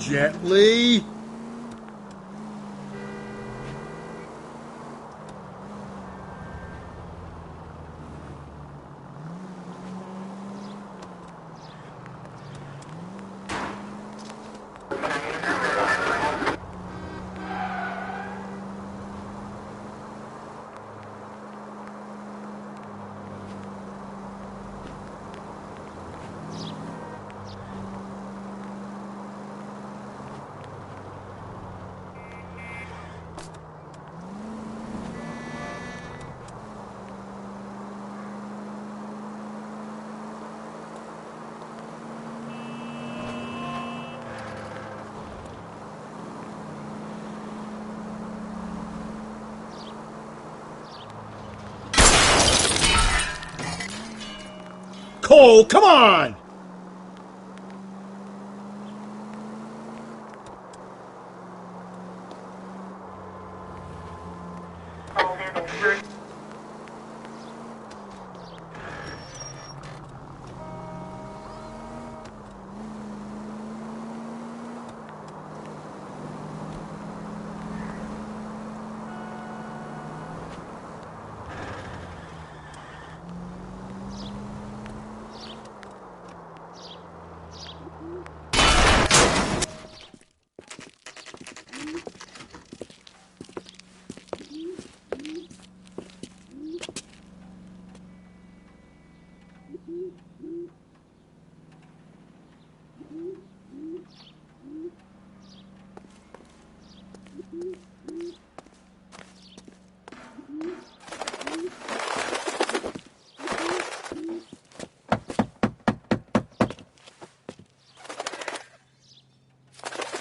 Gently. Cole, come on!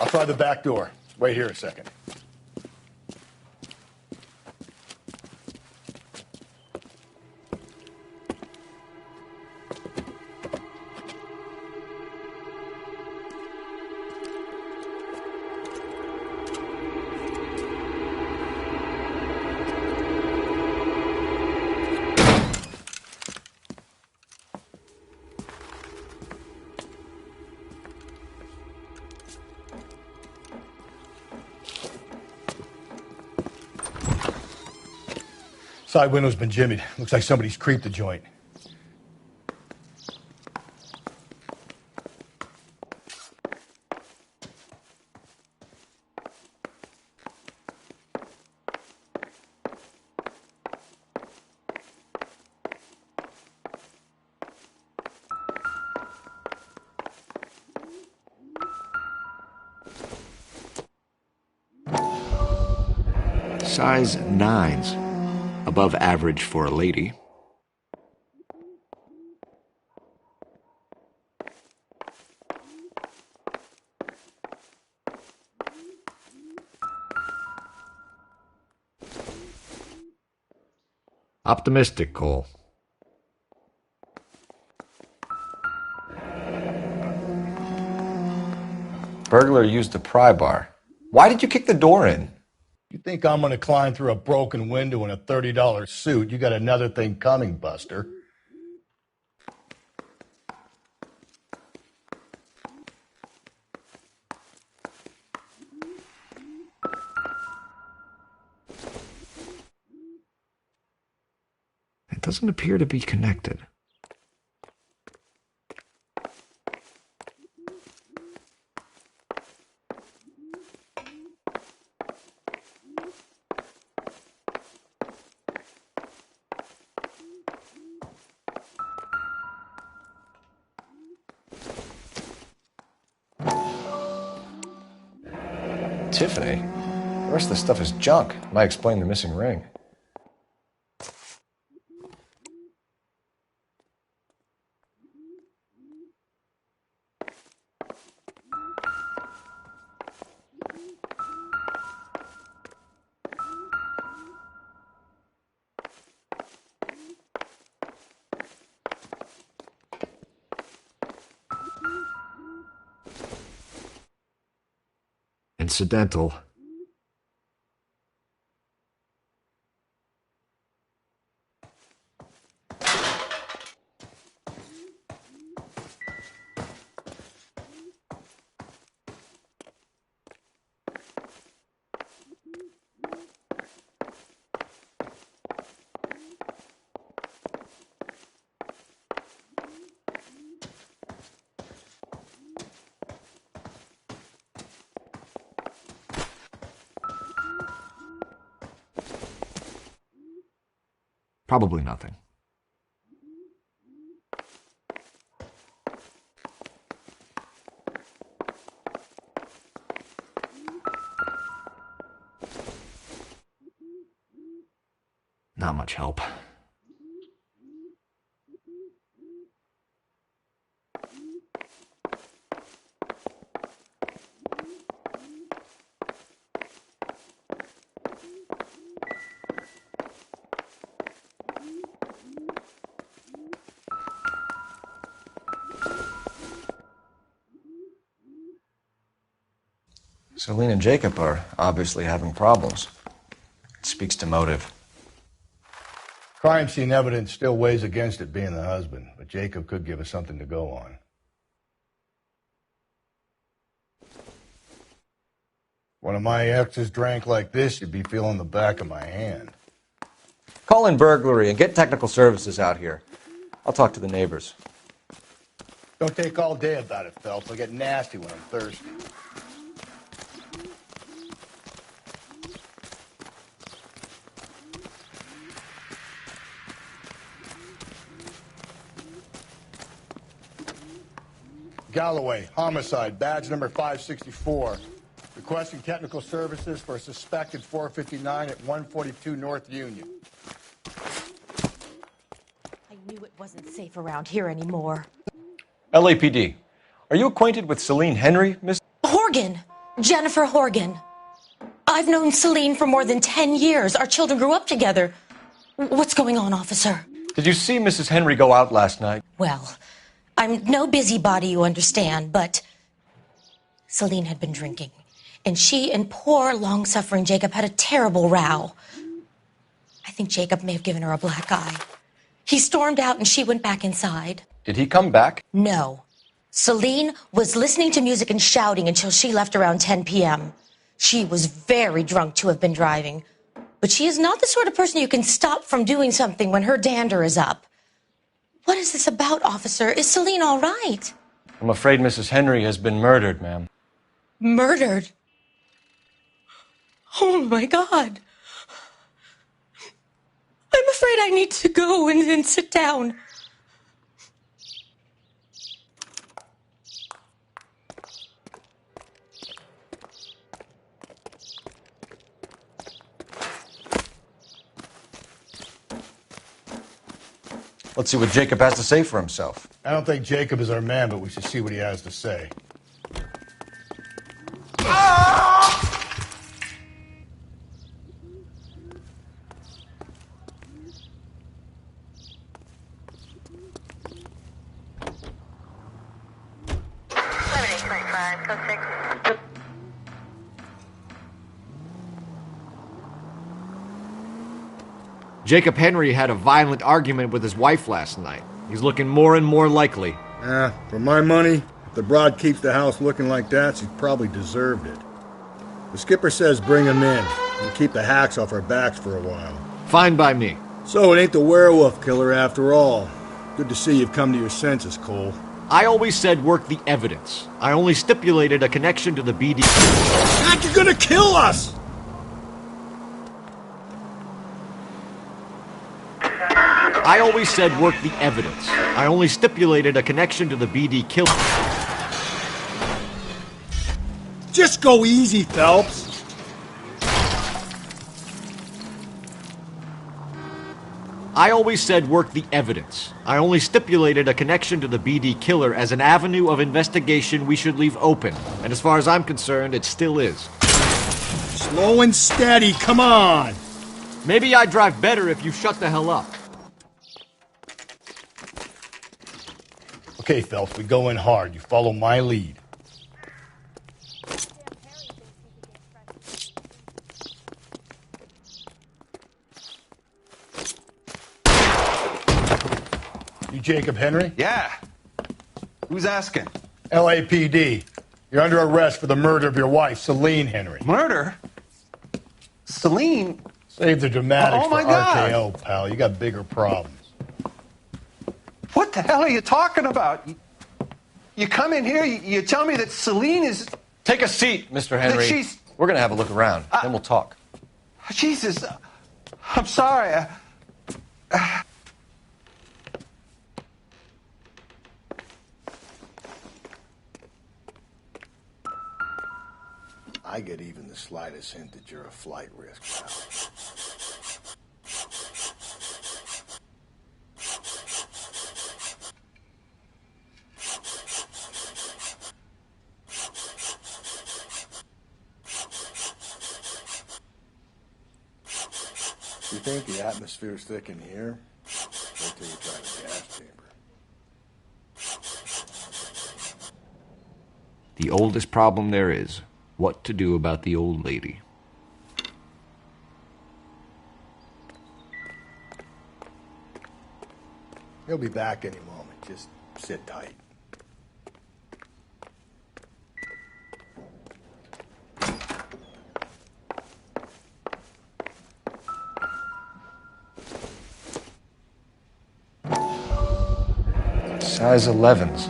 I'll try the back door. Wait here a second. Side window's been jimmied. Looks like somebody's creeped the joint. Size 9s. Above average for a lady. Optimistic, Cole. Burglar used the pry bar. Why did you kick the door in? You think I'm gonna climb through a broken window in a $30 suit? You got another thing coming, Buster. It doesn't appear to be connected. Tiffany? The rest of the stuff is junk. Might explain the missing ring. Incidental. Probably nothing. Not much help. Celine and Jacob are obviously having problems. It speaks to motive. Crime scene evidence still weighs against it being the husband, but Jacob could give us something to go on. One of my exes drank like this, you'd be feeling the back of my hand. Call in burglary and get technical services out here. I'll talk to the neighbors. Don't take all day about it, Phelps. I get nasty when I'm thirsty. Galloway, homicide, badge number 564. Requesting technical services for a suspected 459 at 142 North Union. I knew it wasn't safe around here anymore. LAPD. Are you acquainted with Celine Henry, Miss? Horgan! Jennifer Horgan. I've known Celine for more than 10 years. Our children grew up together. What's going on, officer? Did you see Mrs. Henry go out last night? Well, I'm no busybody, you understand, but Celine had been drinking. And she and poor, long-suffering Jacob had a terrible row. I think Jacob may have given her a black eye. He stormed out and she went back inside. Did he come back? No. Celine was listening to music and shouting until she left around 10 p.m. She was very drunk to have been driving. But she is not the sort of person you can stop from doing something when her dander is up. What is this about, officer? Is Celine all right? I'm afraid Mrs. Henry has been murdered, ma'am. Murdered? Oh, my God. I'm afraid I need to go and sit down. Let's see what Jacob has to say for himself. I don't think Jacob is our man, but we should see what he has to say. Jacob Henry had a violent argument with his wife last night. He's looking more and more likely. For my money, if the broad keeps the house looking like that, she's probably deserved it. The skipper says bring him in and keep the hacks off our backs for a while. Fine by me. So it ain't the werewolf killer after all. Good to see you've come to your senses, Cole. I always said work the evidence. I only stipulated a connection to the BD. God, you're gonna kill us! I always said work the evidence. I only stipulated a connection to the BD kill. Just go easy, Phelps. I always said work the evidence. I only stipulated a connection to the BD killer as an avenue of investigation we should leave open. And as far as I'm concerned, it still is. Slow and steady, come on! Maybe I'd drive better if you shut the hell up. Okay, Phelps, we go in hard. You follow my lead. You Jacob Henry? Yeah. Who's asking? LAPD. You're under arrest for the murder of your wife, Celine Henry. Murder? Celine? Save the dramatics Oh, my for God. RKO, pal. You got bigger problems. What the hell are you talking about? You come in here, you tell me that Celine is... Take a seat, Mr. Henry. That she's... We're going to have a look around, then we'll talk. Jesus. I'm sorry. I get even the slightest hint that you're a flight risk, pal. You think the atmosphere's thick in here? Wait till you try the gas chamber. The oldest problem there is, what to do about the old lady. He'll be back any moment. Just sit tight. Size 11s.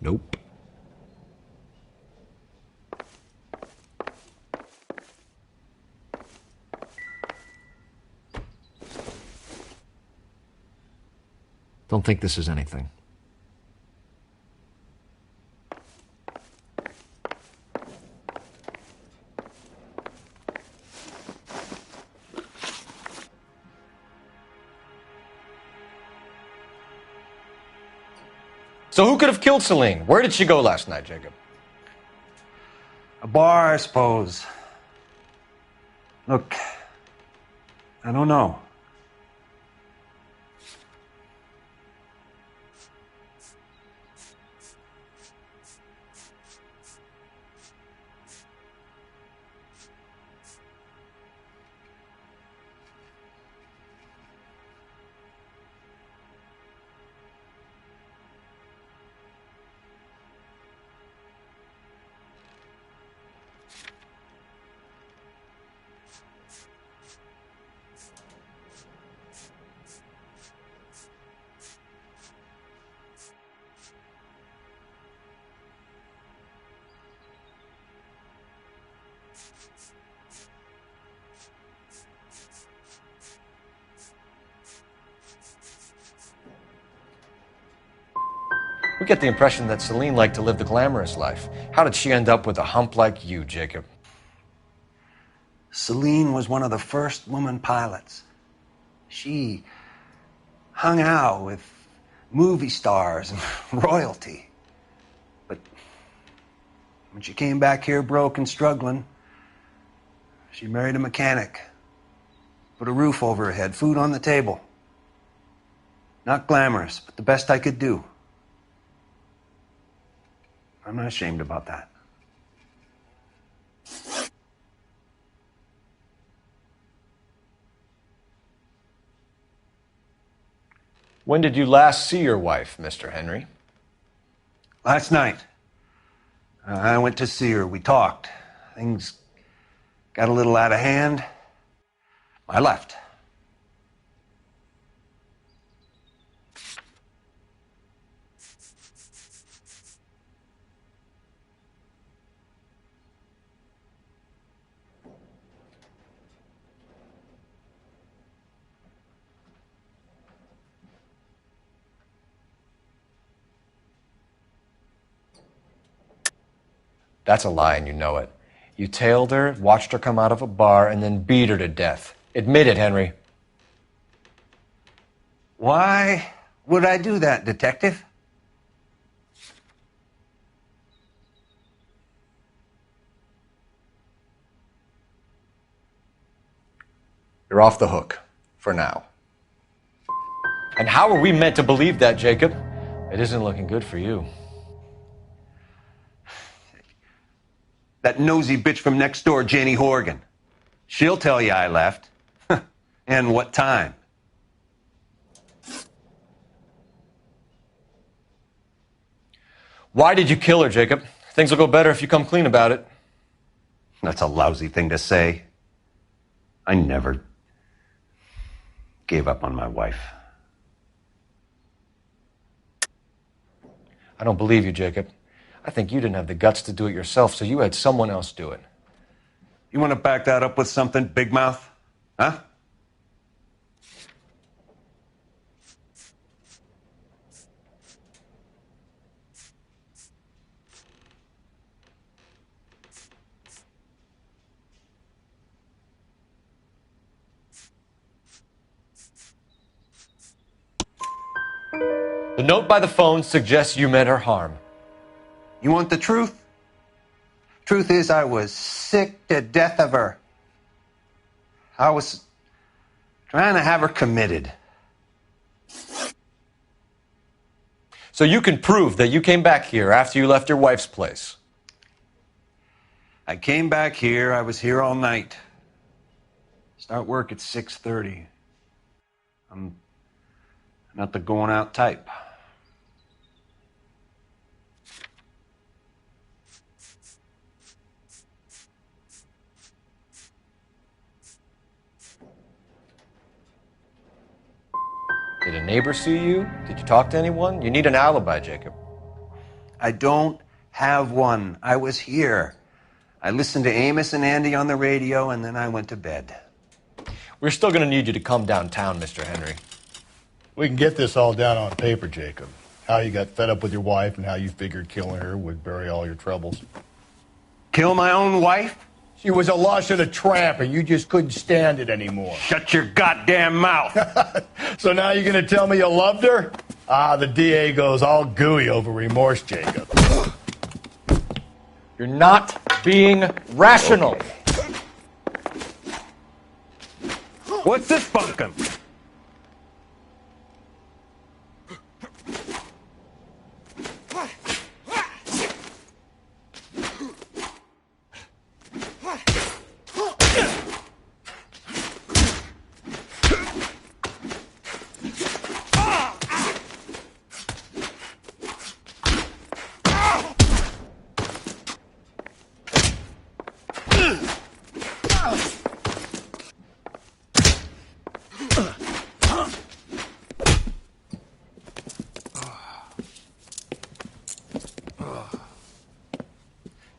Nope. Don't think this is anything. So who could have killed Celine? Where did she go last night, Jacob? A bar, I suppose. Look, I don't know. We get the impression that Celine liked to live the glamorous life. How did she end up with a hump like you, Jacob? Celine was one of the first woman pilots. She hung out with movie stars and royalty. But when she came back here broke and struggling, she married a mechanic. Put a roof over her head, food on the table. Not glamorous, but the best I could do. I'm not ashamed about that. When did you last see your wife, Mr. Henry? Last night, I went to see her. We talked. Things got a little out of hand. I left. That's a lie, and you know it. You tailed her, watched her come out of a bar, and then beat her to death. Admit it, Henry. Why would I do that, Detective? You're off the hook. For now. And how are we meant to believe that, Jacob? It isn't looking good for you. That nosy bitch from next door, Janie Horgan. She'll tell you I left. And what time. Why did you kill her, Jacob? Things will go better if you come clean about it. That's a lousy thing to say. I never gave up on my wife. I don't believe you, Jacob. I think you didn't have the guts to do it yourself, so you had someone else do it. You want to back that up with something, Big Mouth? Huh? The note by the phone suggests you meant her harm. You want the truth? Truth is, I was sick to death of her. I was trying to have her committed. So you can prove that you came back here after you left your wife's place. I came back here. I was here all night. Start work at 6:30. I'm not the going out type. Did a neighbor see you? Did you talk to anyone? You need an alibi, Jacob. I don't have one. I was here. I listened to Amos and Andy on the radio, and then I went to bed. We're still going to need you to come downtown, Mr. Henry. We can get this all down on paper, Jacob. How you got fed up with your wife and how you figured killing her would bury all your troubles. Kill my own wife? She was a lush and a tramp, and you just couldn't stand it anymore. Shut your goddamn mouth. So now you're going to tell me you loved her? Ah, the DA goes all gooey over remorse, Jacob. You're not being rational. What's this bunkum?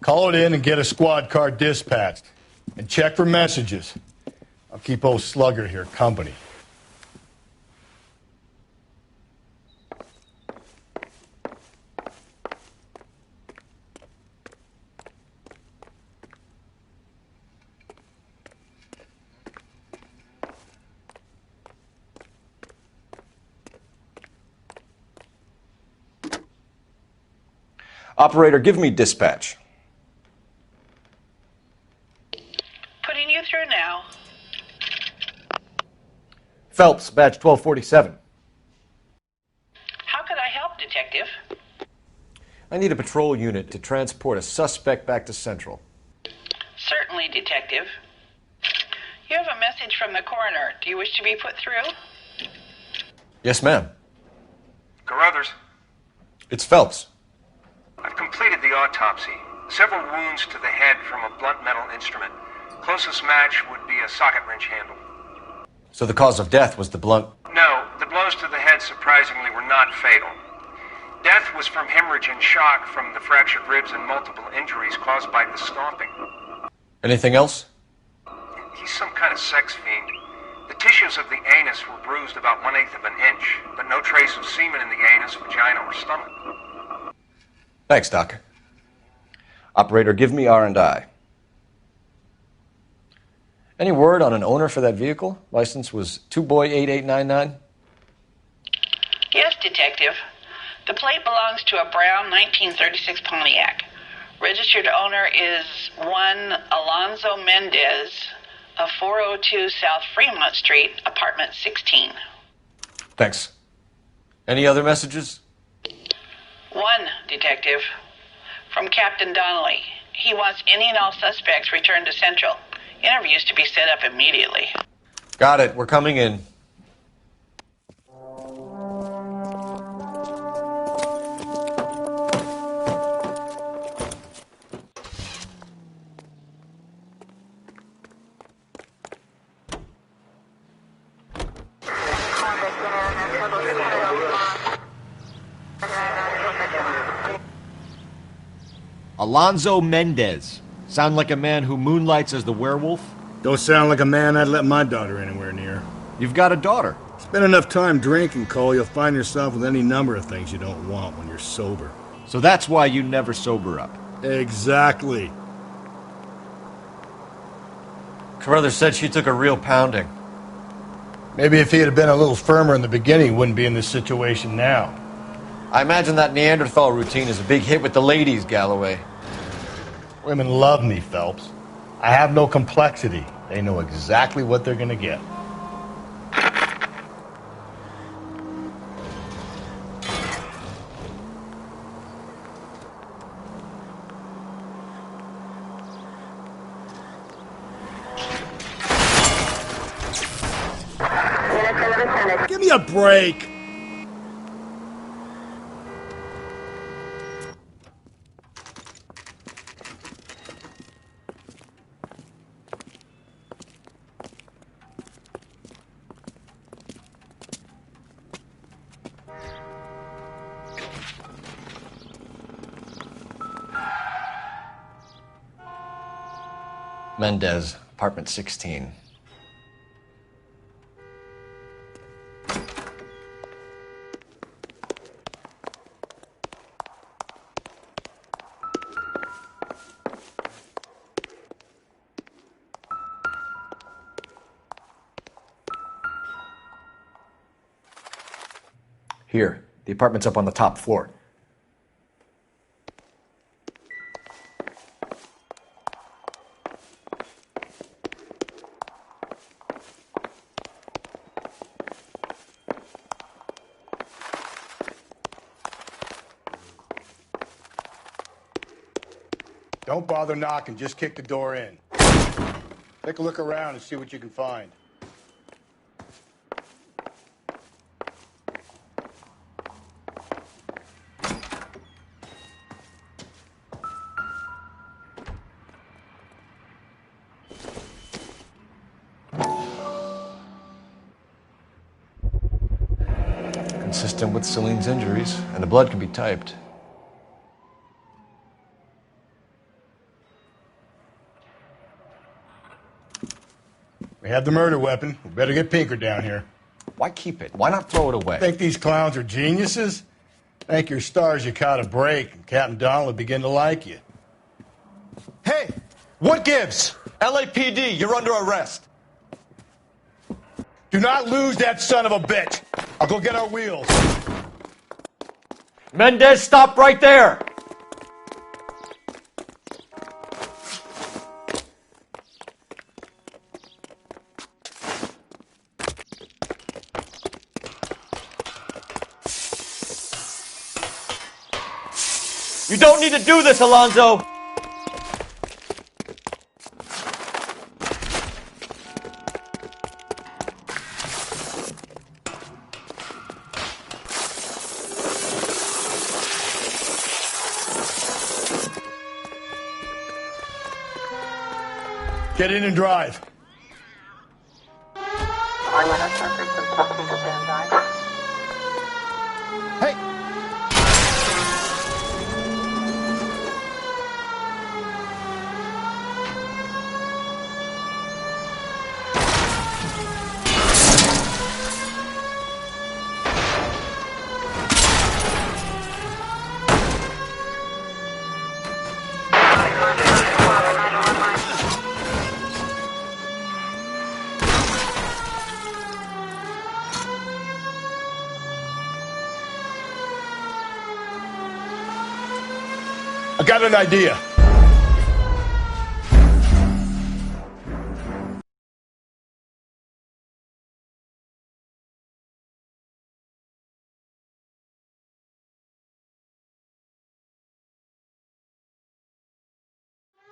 Call it in and get a squad car dispatched. And check for messages. I'll keep old Slugger here company. Operator, give me dispatch. Putting you through now. Phelps, badge 1247. How could I help, Detective? I need a patrol unit to transport a suspect back to Central. Certainly, Detective. You have a message from the coroner. Do you wish to be put through? Yes, ma'am. Carruthers, It's Phelps. I've completed the autopsy. Several wounds to the head from a blunt metal instrument. Closest match would be a socket wrench handle. So the cause of death was the blunt... No, the blows to the head surprisingly were not fatal. Death was from hemorrhage and shock from the fractured ribs and multiple injuries caused by the stomping. Anything else? He's some kind of sex fiend. The tissues of the anus were bruised about 1/8 of an inch, but no trace of semen in the anus, vagina, or stomach. Thanks, Doc. Operator, give me R&I. Any word on an owner for that vehicle? License was 2boy8899. Yes, Detective. The plate belongs to a brown 1936 Pontiac. Registered owner is one Alonzo Mendez of 402 South Fremont Street, apartment 16. Thanks. Any other messages? One, Detective. From Captain Donnelly. He wants any and all suspects returned to Central. Interviews to be set up immediately. Got it. We're coming in. Alonzo Mendez. Sound like a man who moonlights as the werewolf? Don't sound like a man I'd let my daughter anywhere near. You've got a daughter. Spend enough time drinking, Cole, you'll find yourself with any number of things you don't want when you're sober. So that's why you never sober up. Exactly. Carruthers said she took a real pounding. Maybe if he had been a little firmer in the beginning, he wouldn't be in this situation now. I imagine that Neanderthal routine is a big hit with the ladies, Galloway. Women love me, Phelps. I have no complexity. They know exactly what they're gonna get. Give me a break! Mendez, apartment 16. Here, the apartment's up on the top floor. Don't bother knocking, just kick the door in. Take a look around and see what you can find. Consistent with Celine's injuries, and the blood can be typed. We have the murder weapon. We better get Pinker down here. Why keep it? Why not throw it away? Think these clowns are geniuses? Thank your stars you caught a break, and Captain Donald will begin to like you. Hey! What gives? LAPD, you're under arrest. Do not lose that son of a bitch. I'll go get our wheels. Mendez, stop right there! You don't need to do this, Alonzo! Get in and drive. Hey! I got an idea.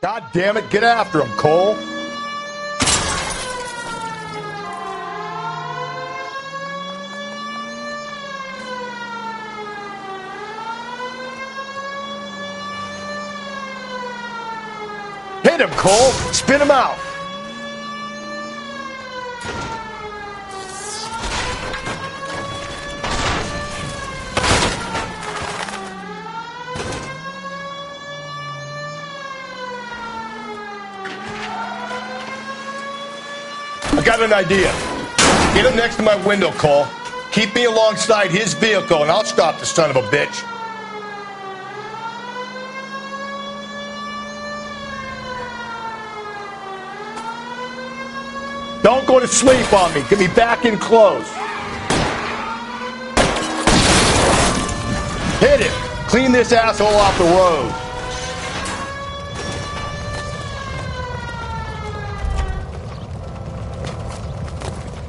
God damn it, get after him, Cole. Hit him, Cole. Spin him out. I got an idea. Get him next to my window, Cole. Keep me alongside his vehicle, and I'll stop the son of a bitch. Don't go to sleep on me. Get me back in close. Hit him. Clean this asshole off the road.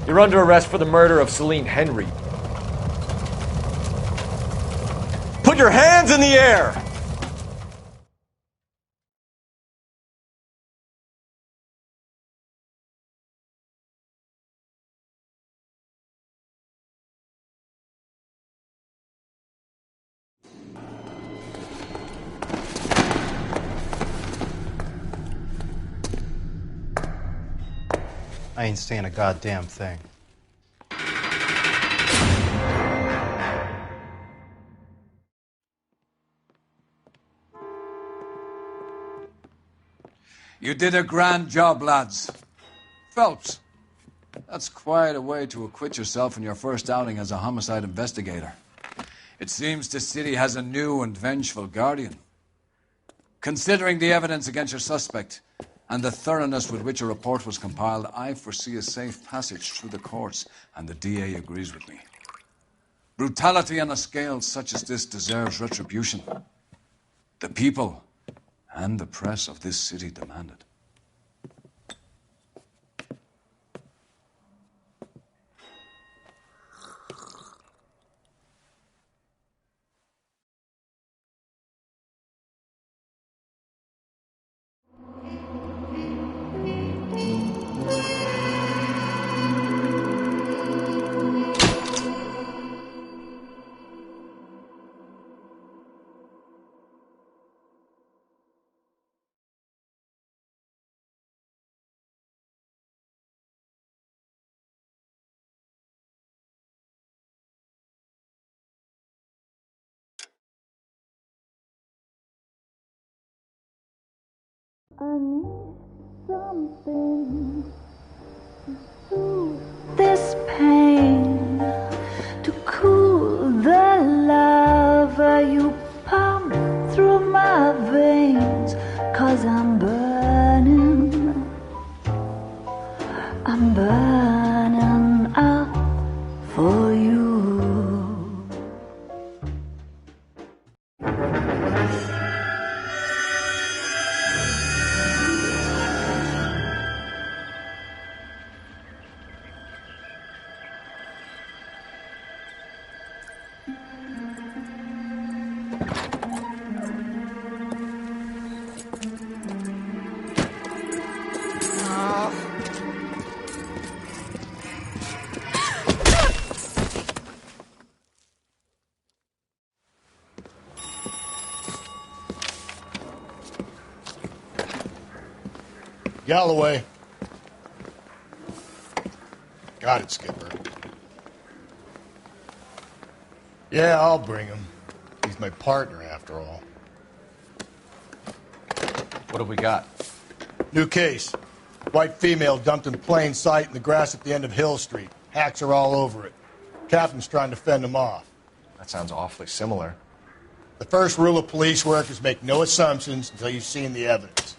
You're under arrest for the murder of Celine Henry. Put your hands in the air! I ain't saying a goddamn thing. You did a grand job, lads. Phelps, that's quite a way to acquit yourself in your first outing as a homicide investigator. It seems the city has a new and vengeful guardian. Considering the evidence against your suspect, and the thoroughness with which a report was compiled, I foresee a safe passage through the courts, and the DA agrees with me. Brutality on a scale such as this deserves retribution. The people and the press of this city demand it. I need something to soothe this pain, to cool the lava you pump through my veins, 'cause I'm burning up for you. Galloway. Got it, Skipper. Yeah, I'll bring him. He's my partner, after all. What have we got? New case. White female dumped in plain sight in the grass at the end of Hill Street. Hacks are all over it. Captain's trying to fend them off. That sounds awfully similar. The first rule of police work is make no assumptions until you've seen the evidence.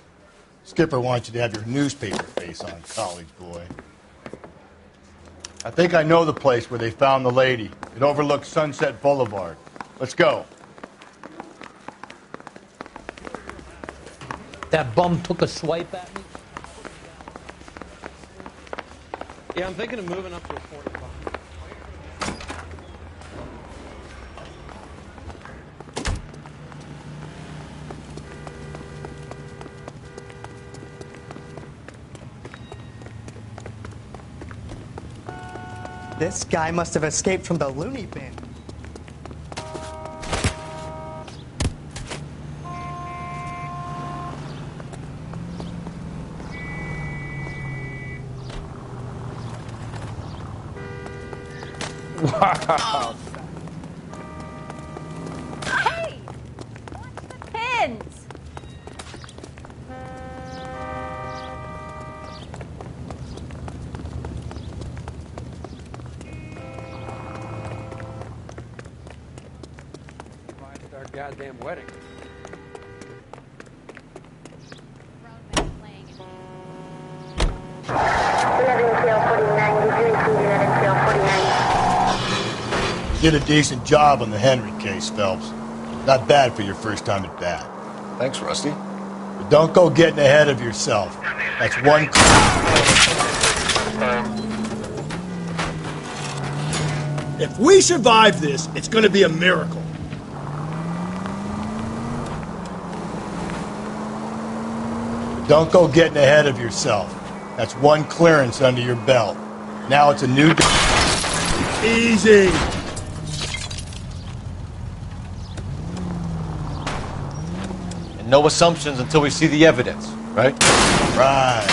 Skipper wants you to have your newspaper face on, college boy. I think I know the place where they found the lady. It overlooks Sunset Boulevard. Let's go. That bum took a swipe at me? Yeah, I'm thinking of moving up to a 45. This guy must have escaped from the loony bin. Wow. Hey! Watch the pins! It's our goddamn wedding. Did a decent job on the Henry case, Phelps. Not bad for your first time at bat. Thanks, Rusty. But don't go getting ahead of yourself. That's one. If we survive this, it's going to be a miracle. But don't go getting ahead of yourself. That's one clearance under your belt. Now it's a new. Easy. No assumptions until we see the evidence, right? Right.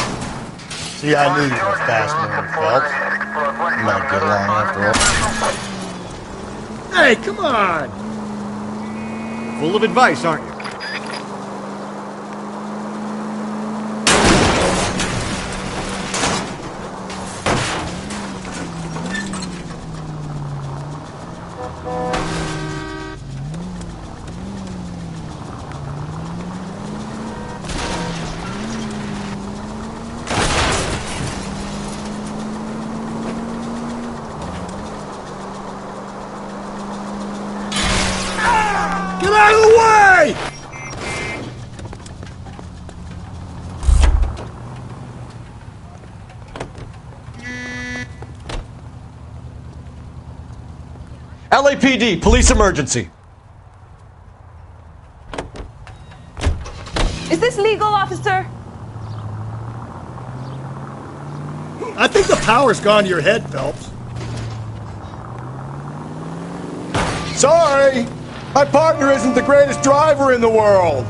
See, I knew you were a fast learner, Phelps. You might get along after all. Hey, come on! Full of advice, aren't you? Get out of the way! LAPD, police emergency. Is this legal, officer? I think the power's gone to your head, Phelps. Sorry! My partner isn't the greatest driver in the world!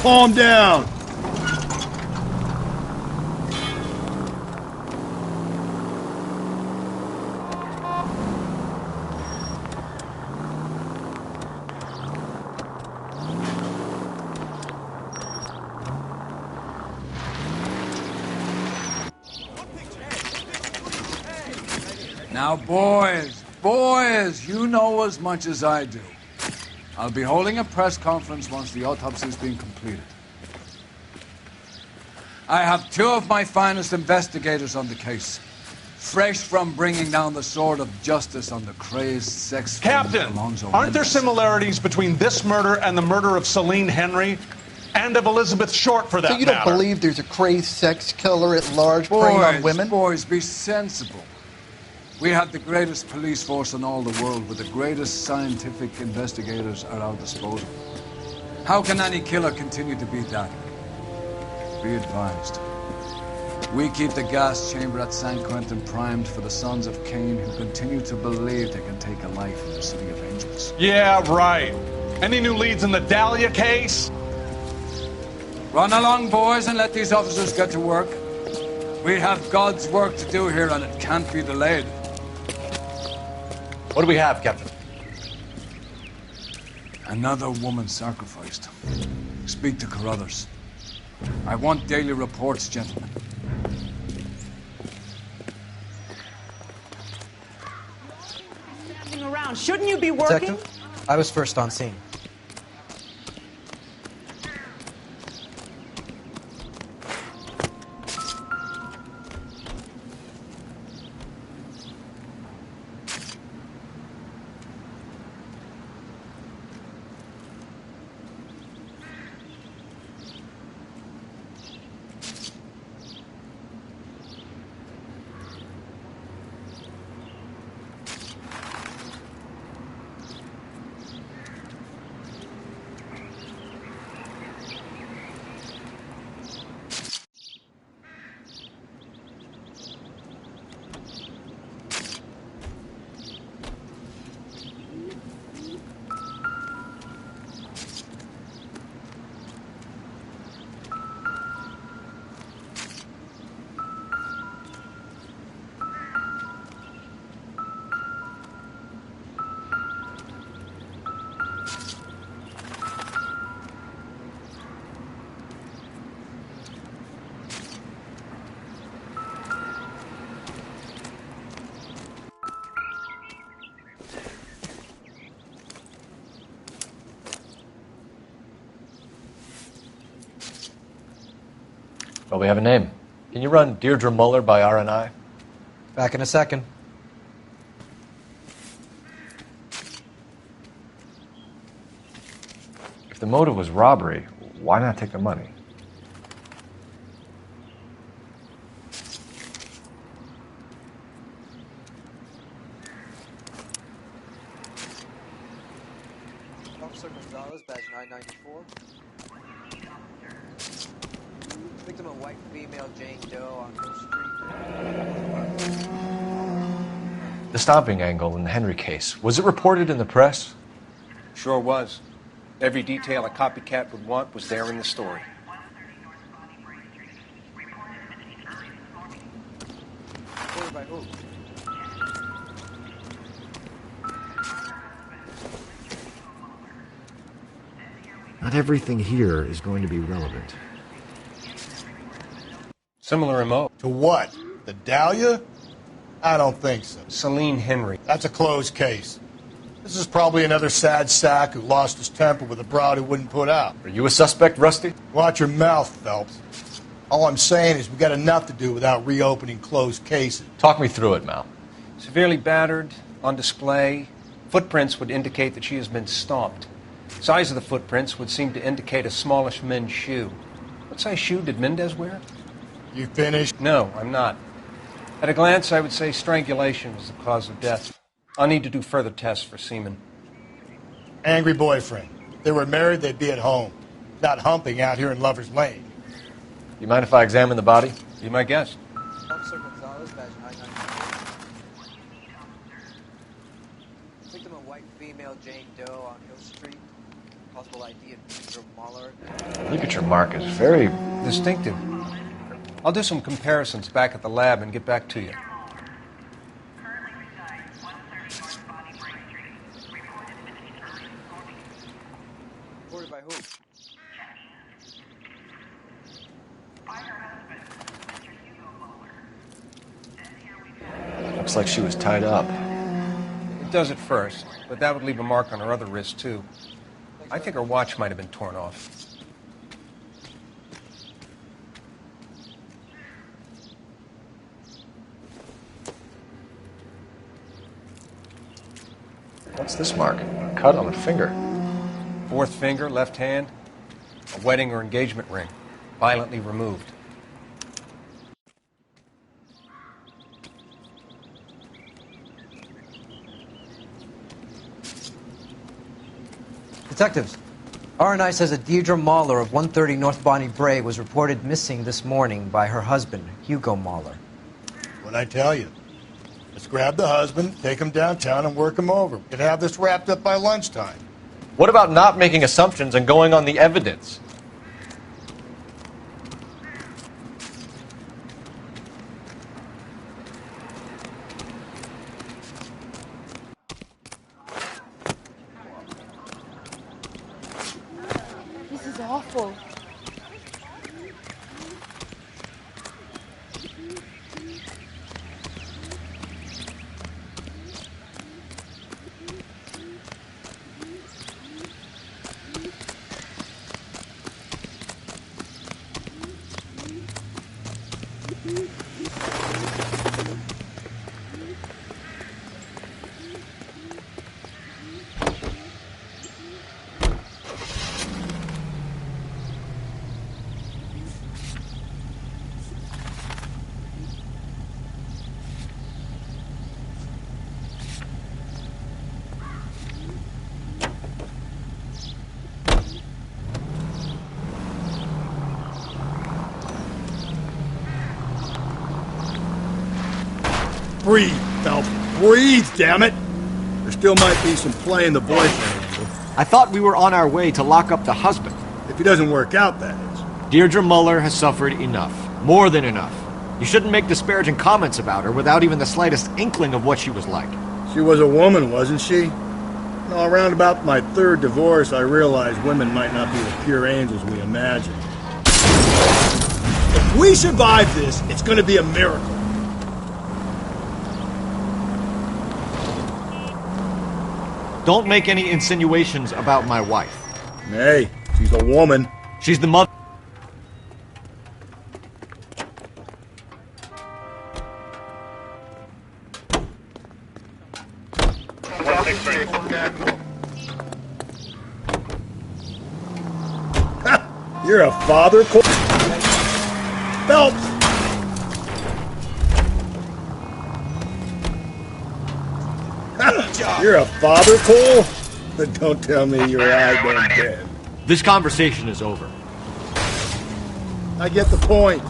Calm down! Now, boys, you know as much as I do. I'll be holding a press conference once the autopsy's been completed. I have two of my finest investigators on the case, fresh from bringing down the sword of justice on the crazed sex Captain, aren't there similarities between this murder and the murder of Celine Henry and of Elizabeth Short, for that So you don't matter? believe there's a crazed sex killer at large preying on women? Boys, be sensible. We have the greatest police force in all the world, with the greatest scientific investigators at our disposal. How can any killer continue to be that? Be advised. We keep the gas chamber at San Quentin primed for the sons of Cain who continue to believe they can take a life in the City of Angels. Yeah, right. Any new leads in the Dahlia case? Run along, boys, and let these officers get to work. We have God's work to do here, and it can't be delayed. What do we have, Captain? Another woman sacrificed. Speak to Carruthers. I want daily reports, gentlemen. Standing around. Shouldn't you be working? Detective, I was first on scene. Well, we have a name. Can you run Deirdre Muller by R&I? Back in a second. If the motive was robbery, why not take the money? Officer Gonzalez, badge 994. Victim a white female, Jane Doe on Hill Street. The stomping angle in the Henry case, was it reported in the press? Sure was. Every detail a copycat would want was there in the story. Reported by who? Not everything here is going to be relevant. Similar MO. To what? The Dahlia? I don't think so. Celine Henry. That's a closed case. This is probably another sad sack who lost his temper with a broad who wouldn't put out. Are you a suspect, Rusty? Watch your mouth, Phelps. All I'm saying is we got enough to do without reopening closed cases. Talk me through it, Mal. Severely battered, on display. Footprints would indicate that she has been stomped. Size of the footprints would seem to indicate a smallish men's shoe. What size shoe did Mendez wear? You finished? No, I'm not. At a glance, I would say strangulation was the cause of death. I'll need to do further tests for semen. Angry boyfriend. If they were married, they'd be at home. Not humping out here in Lover's Lane. You mind if I examine the body? Be my guest. Officer Gonzalez, badge 994. Victim a white female, Jane Doe on Hill Street. Possible ID of Deirdre Muller. Ligature mark is very distinctive. I'll do some comparisons back at the lab and get back to you. Reported by who? Looks like she was tied up. It does at first, but that would leave a mark on her other wrist, too. I think her watch might have been torn off. What's this mark? A cut on the finger. Fourth finger, left hand. A wedding or engagement ring. Violently removed. Detectives, R&I says that Deirdre Muller of 130 North Bonnie Bray was reported missing this morning by her husband, Hugo Muller. What'd I tell you? Let's grab the husband, take him downtown, and work him over. We could have this wrapped up by lunchtime. What about not making assumptions and going on the evidence? This is awful. Breathe, Phelps. Breathe, damn it! There still might be some play in the boyfriend angle. I thought we were on our way to lock up the husband. If he doesn't work out, that is. Deirdre Muller has suffered enough. More than enough. You shouldn't make disparaging comments about her without even the slightest inkling of what she was like. She was a woman, wasn't she? No, around about my third divorce, I realized women might not be the pure angels we imagine. If we survive this, it's going to be a miracle. Don't make any insinuations about my wife. Hey, she's a woman. She's the mother. You're a father, Cole? Phelps! You're a father, Cole? But don't tell me you're eyeball dead. This conversation is over. I get the point.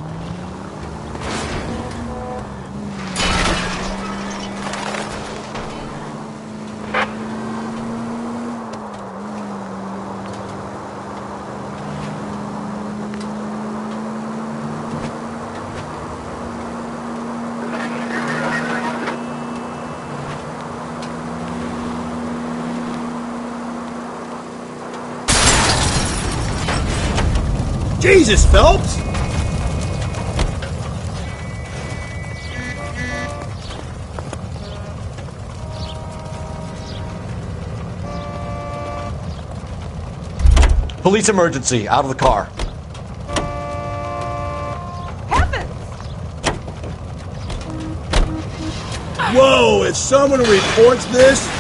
Jesus, Phelps! Police emergency, out of the car. Whoa, is someone who reports this?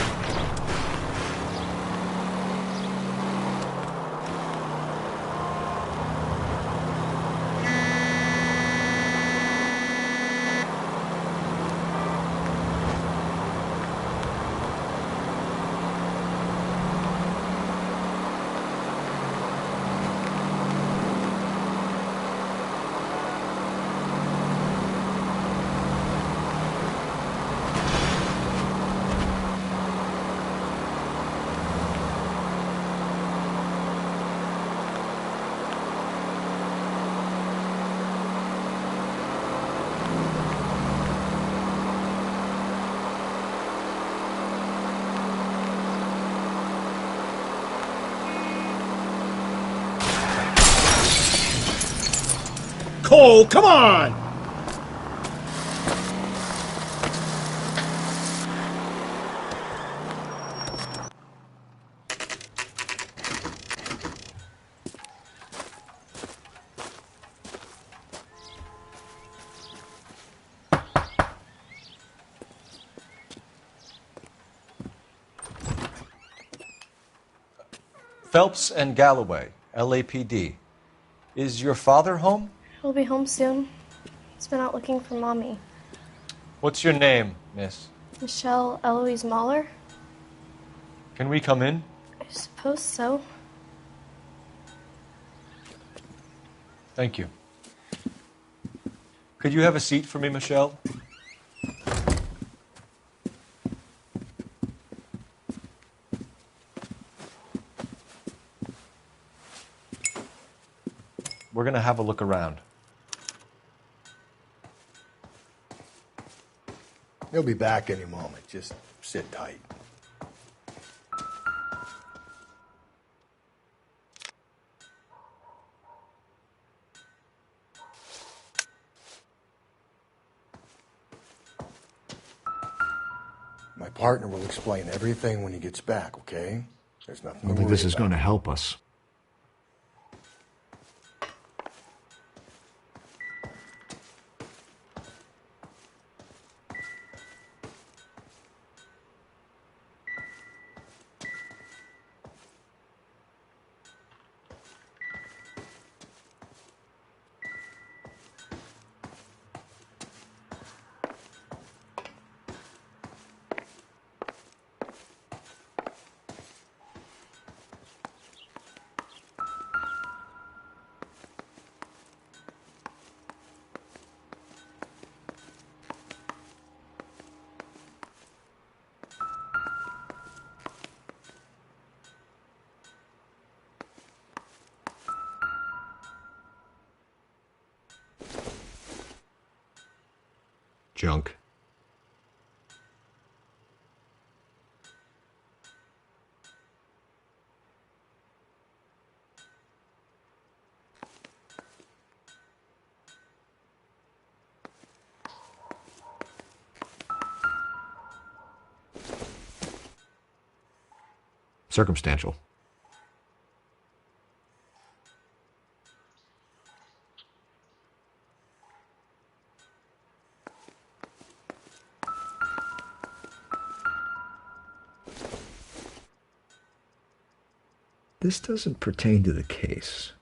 Cole, come on! Phelps and Galloway, LAPD. Is your father home? He'll be home soon. He's been out looking for Mommy. What's your name, miss? Michelle Eloise Mahler? Can we come in? I suppose so. Thank you. Could you have a seat for me, Michelle? We're going to have a look around. He'll be back any moment. Just sit tight. My partner will explain everything when he gets back, okay? There's nothing I don't think this is going to help us. Junk. Circumstantial. This doesn't pertain to the case.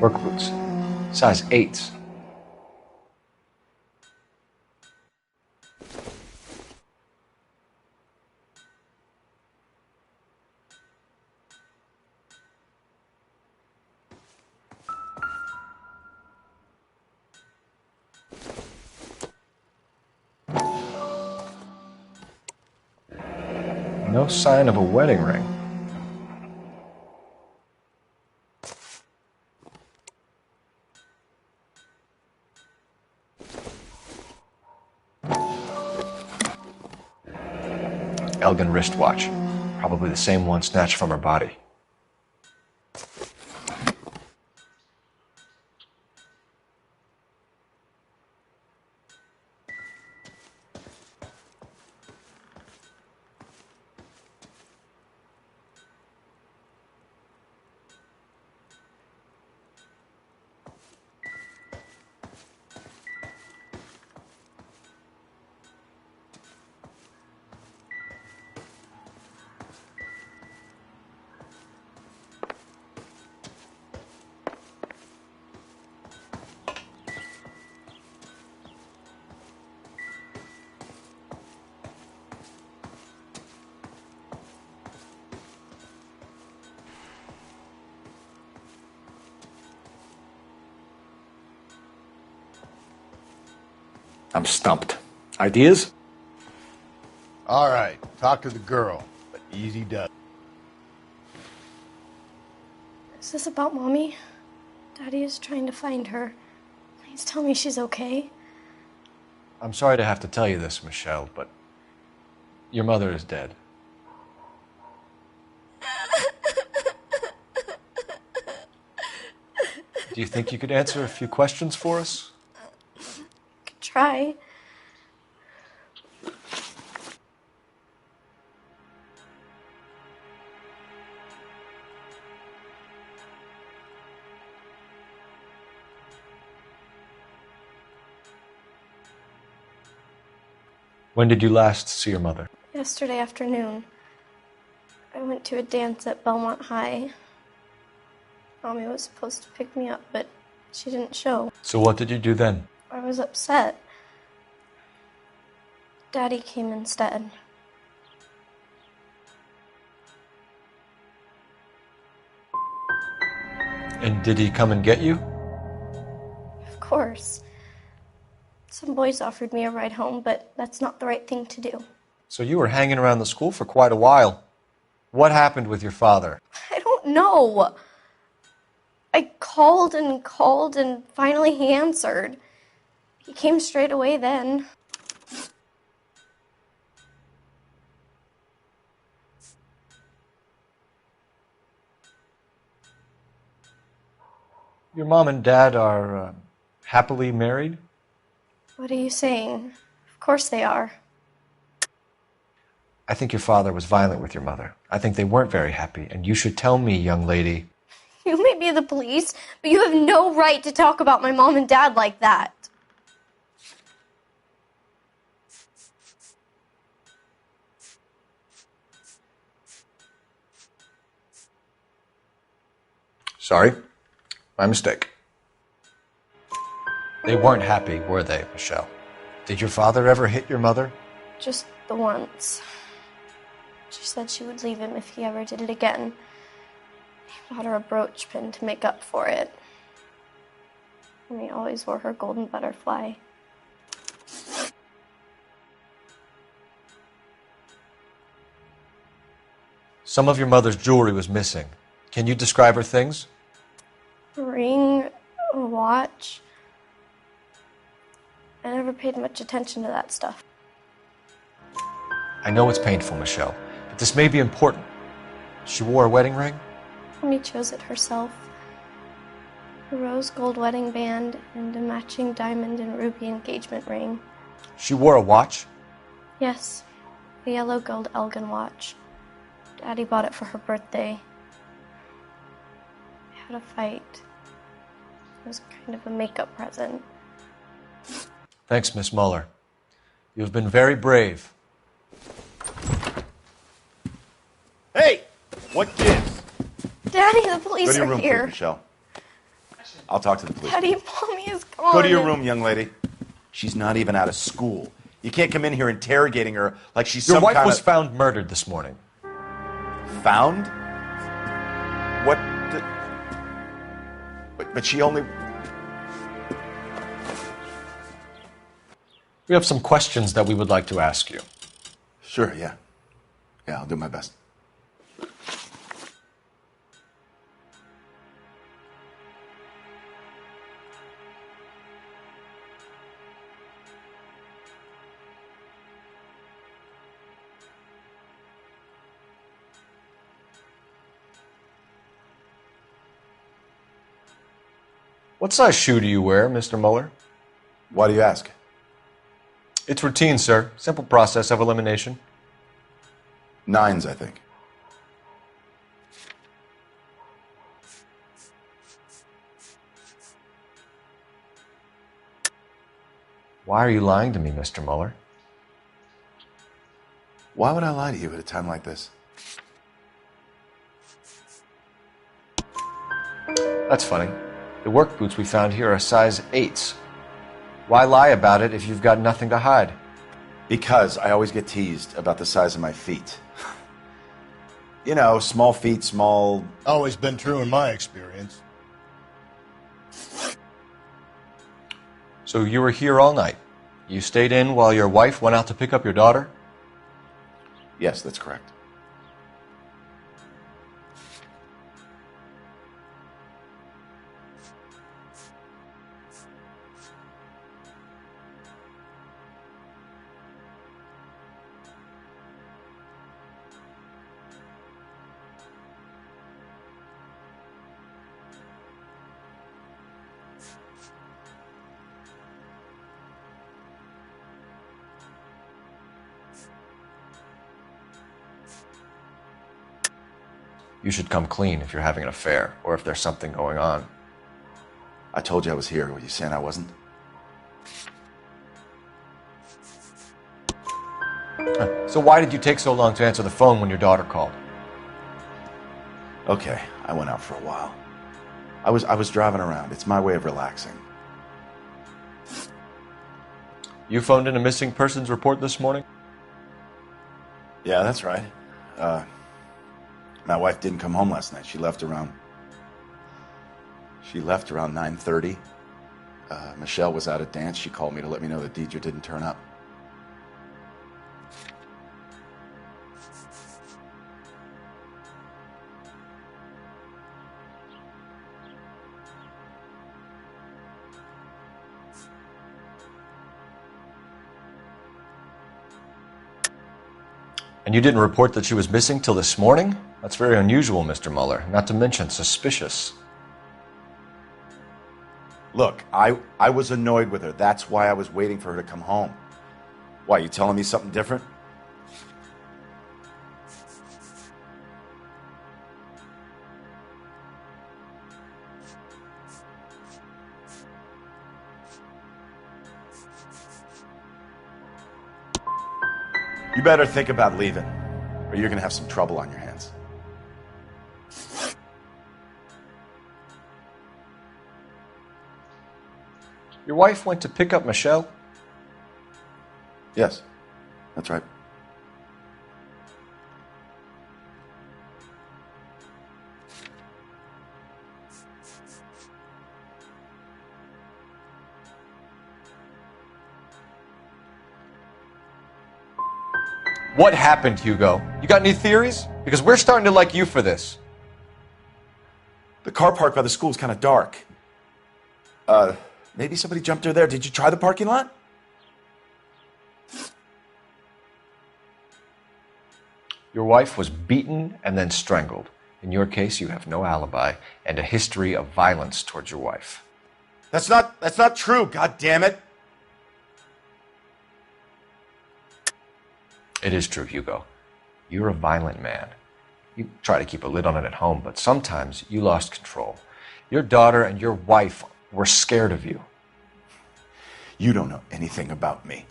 Work boots. Size 8s. No sign of a wedding ring. Elgin wristwatch. Probably the same one snatched from her body. I'm stumped. Ideas? All right, talk to the girl, but easy does. Is this about Mommy? Daddy is trying to find her. Please tell me she's okay. I'm sorry to have to tell you this, Michelle, but your mother is dead. Do you think you could answer a few questions for us? Could try. When did you last see your mother? Yesterday afternoon, I went to a dance at Belmont High. Mommy was supposed to pick me up, but she didn't show. So what did you do then? I was upset. Daddy came instead. And did he come and get you? Of course. Some boys offered me a ride home, but that's not the right thing to do. So you were hanging around the school for quite a while. What happened with your father? I don't know. I called and finally he answered. He came straight away then. Your mom and dad are happily married? What are you saying? Of course they are. I think your father was violent with your mother. I think they weren't very happy, and you should tell me, young lady. You may be the police, but you have no right to talk about my mom and dad like that. Sorry. My mistake. They weren't happy, were they, Michelle? Did your father ever hit your mother? Just the once. She said she would leave him if he ever did it again. He bought her a brooch pin to make up for it. And he always wore her golden butterfly. Some of your mother's jewelry was missing. Can you describe her things? A ring, a watch. I never paid much attention to that stuff. I know it's painful, Michelle, but this may be important. She wore a wedding ring? Mommy chose it herself. A rose gold wedding band and a matching diamond and ruby engagement ring. She wore a watch? Yes, a yellow gold Elgin watch. Daddy bought it for her birthday. We had a fight. It was kind of a makeup present. Thanks, Miss Muller. You have been very brave. Hey! What gives? Daddy, the police Go to your are room, here. please, Michelle. I'll talk to the police. Daddy, Mommy is gone. Go to your room, young lady. She's not even out of school. You can't come in here interrogating her like she's Your some wife kind was of... found murdered this morning. Found? What the... But she only... We have some questions that we would like to ask you. Sure, yeah. Yeah, I'll do my best. What size shoe do you wear, Mr. Muller? Why do you ask? It's routine, sir. Simple process of elimination. 9s, I think. Why are you lying to me, Mr. Muller? Why would I lie to you at a time like this? That's funny. The work boots we found here are size 8s. Why lie about it if you've got nothing to hide? Because I always get teased about the size of my feet. You know, small feet, small... Always been true in my experience. So you were here all night. You stayed in while your wife went out to pick up your daughter? Yes, that's correct. You should come clean if you're having an affair, or if there's something going on. I told you I was here. Were you saying I wasn't? So why did you take so long to answer the phone when your daughter called? Okay, I went out for a while. I was driving around. It's my way of relaxing. You phoned in a missing persons report this morning? Yeah, that's right. My wife didn't come home last night. She left around 9:30. Michelle was out at dance. She called me to let me know that Deidre didn't turn up. And you didn't report that she was missing till this morning? That's very unusual, Mr. Muller, not to mention suspicious. Look, I was annoyed with her. That's why I was waiting for her to come home. Why, you telling me something different? You better think about leaving, or you're going to have some trouble on your hands. Your wife went to pick up Michelle? Yes, that's right. What happened, Hugo? You got any theories? Because we're starting to like you for this. The car park by the school is kind of dark. Maybe somebody jumped her there. Did you try the parking lot? Your wife was beaten and then strangled. In your case, you have no alibi and a history of violence towards your wife. That's not true, God damn it. It is true, Hugo. You're a violent man. You try to keep a lid on it at home, but sometimes you lost control. Your daughter and your wife were scared of you. You don't know anything about me.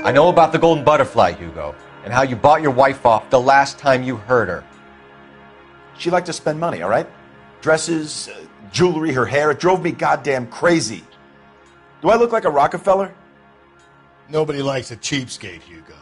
I know about the golden butterfly, Hugo, and how you bought your wife off the last time you heard her. She liked to spend money, all right? Dresses, jewelry, her hair. It drove me goddamn crazy. Do I look like a Rockefeller? Nobody likes a cheapskate, Hugo.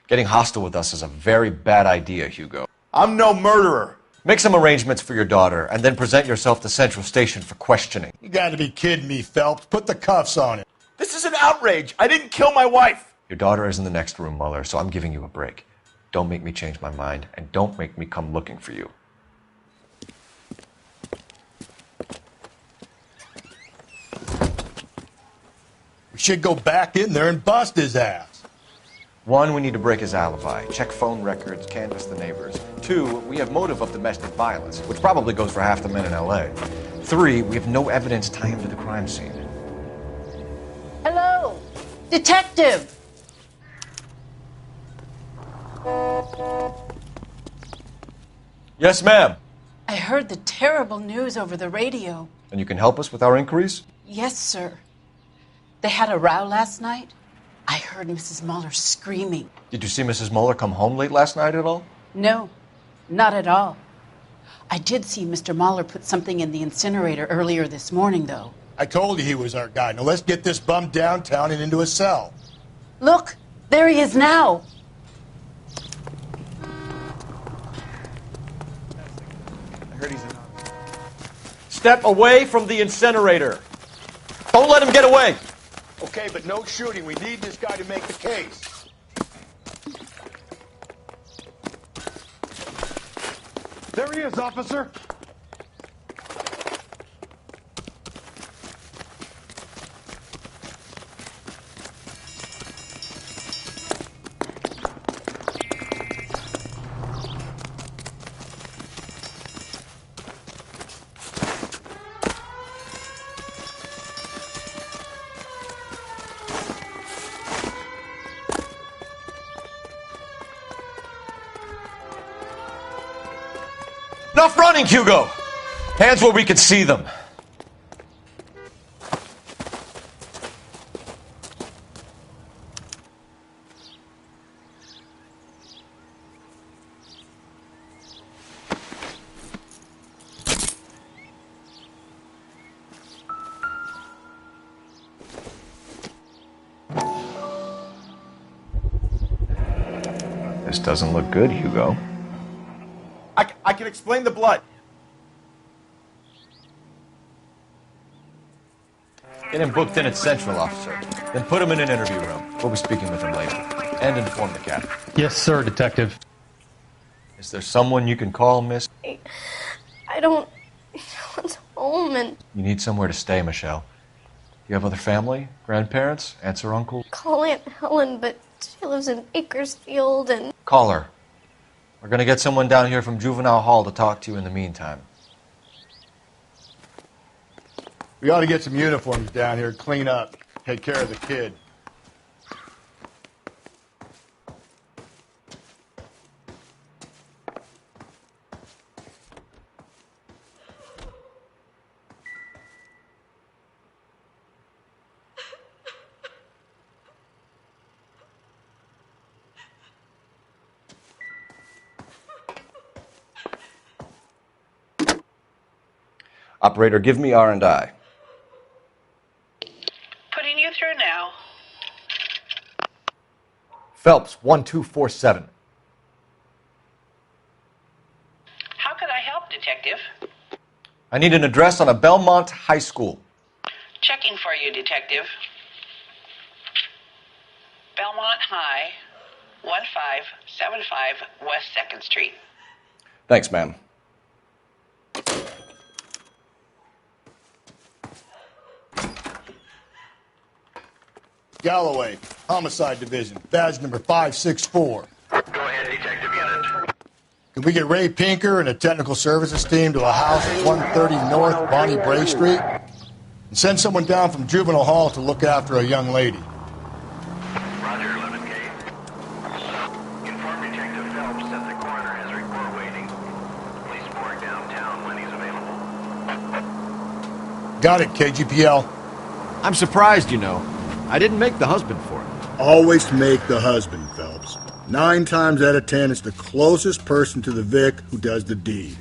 Getting hostile with us is a very bad idea, Hugo. I'm no murderer. Make some arrangements for your daughter, and then present yourself to Central Station for questioning. You gotta be kidding me, Phelps. Put the cuffs on him. This is an outrage. I didn't kill my wife. Your daughter is in the next room, Mueller, so I'm giving you a break. Don't make me change my mind, and don't make me come looking for you. We should go back in there and bust his ass. 1, we need to break his alibi, check phone records, canvass the neighbors. 2, we have motive of domestic violence, which probably goes for half the men in L.A. 3, we have no evidence tying him to the crime scene. Hello, detective. Yes, ma'am. I heard the terrible news over the radio. And you can help us with our inquiries? Yes, sir. They had a row last night. I heard Mrs. Mueller screaming. Did you see Mrs. Mueller come home late last night at all? No, not at all. I did see Mr. Mueller put something in the incinerator earlier this morning, though. I told you he was our guy. Now let's get this bum downtown and into a cell. Look, there he is now. I heard he's in. Step away from the incinerator. Don't let him get away. Okay, but no shooting. We need this guy to make the case. There he is, officer. Enough running, Hugo! Hands where we can see them. This doesn't look good, Hugo. I can explain the blood. Get him booked in at Central, officer. Then put him in an interview room. We'll be speaking with him later. And inform the captain. Yes, sir, detective. Is there someone you can call, miss? I don't know what's home and You need somewhere to stay, Michelle. Do you have other family? Grandparents? Aunts or uncles? call Aunt Helen, but she lives in Bakersfield and Call her. We're going to get someone down here from Juvenile Hall to talk to you in the meantime. We ought to get some uniforms down here, clean up, take care of the kid. Operator, give me R&I. Putting you through now. Phelps, 1247. How could I help, Detective? I need an address on a Belmont High School. Checking for you, Detective. Belmont High, 1575 West 2nd Street. Thanks, ma'am. Galloway, Homicide Division, badge number 564. Go ahead, Detective Unit. Can we get Ray Pinker and a technical services team to a house at 130 North Bonnie Bray Street? And send someone down from juvenile hall to look after a young lady. Roger, 11K. Inform Detective Phelps that the coroner has a report waiting. Police morgue downtown when he's available. Got it, KGPL. I'm surprised, you know. I didn't make the husband for it. Always make the husband, Phelps. 9 times out of 10, it's the closest person to the Vic who does the deed.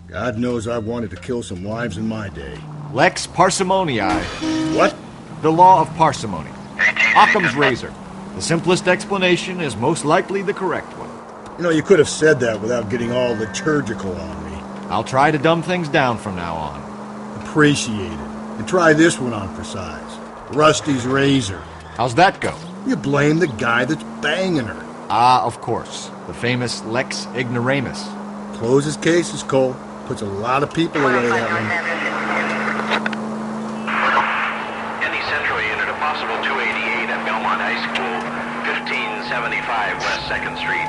God knows I've wanted to kill some wives in my day. Lex parsimoniae. What? The law of parsimony. Occam's razor. The simplest explanation is most likely the correct one. You know, you could have said that without getting all liturgical on me. I'll try to dumb things down from now on. Appreciate it. And try this one on for size. Rusty's razor. How's that go? You blame the guy that's banging her. Ah, of course. The famous Lex Ignoramus. Closes cases, Cole. Puts a lot of people away that one. Any Central unit, a possible 288 at Belmont High School, 1575 West 2nd Street.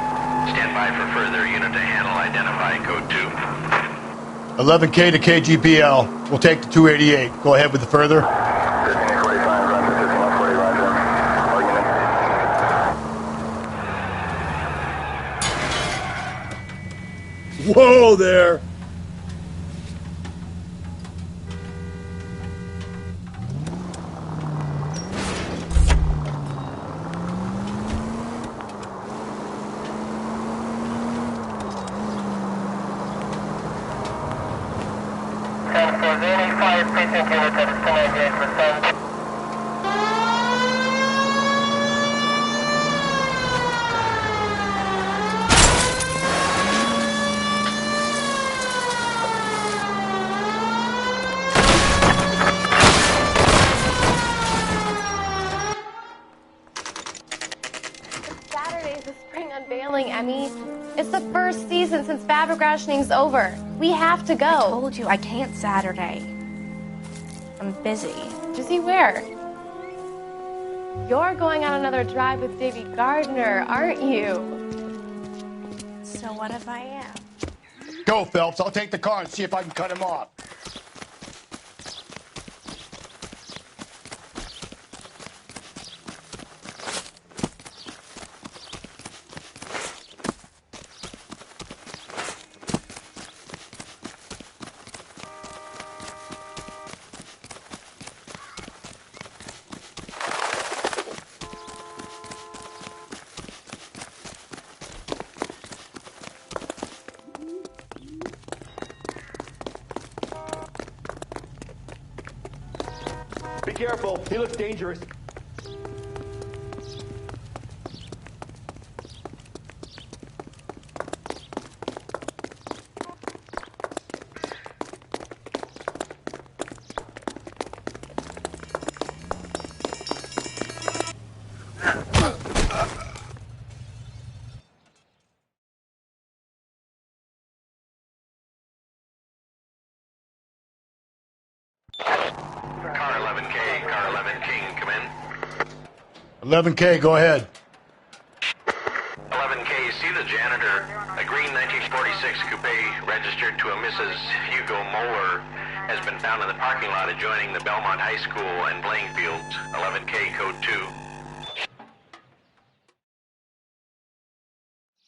Stand by for further unit to handle. Identify code 2. 11K to KGPL. We'll take the 288. Go ahead with the further. Whoa there! It's the first season since fabric rationing's over. We have to go. I told you I can't Saturday. I'm busy. Busy where? You're going on another drive with Davy Gardner, aren't you? So what if I am? Go, Phelps. I'll take the car and see if I can cut him off. Be careful. He looks dangerous. Car 11K, car 11 King, come in. 11K, go ahead. 11K, see the janitor. A green 1946 coupe registered to a Mrs. Hugo Moeller has been found in the parking lot adjoining the Belmont High School and playing fields. 11K, code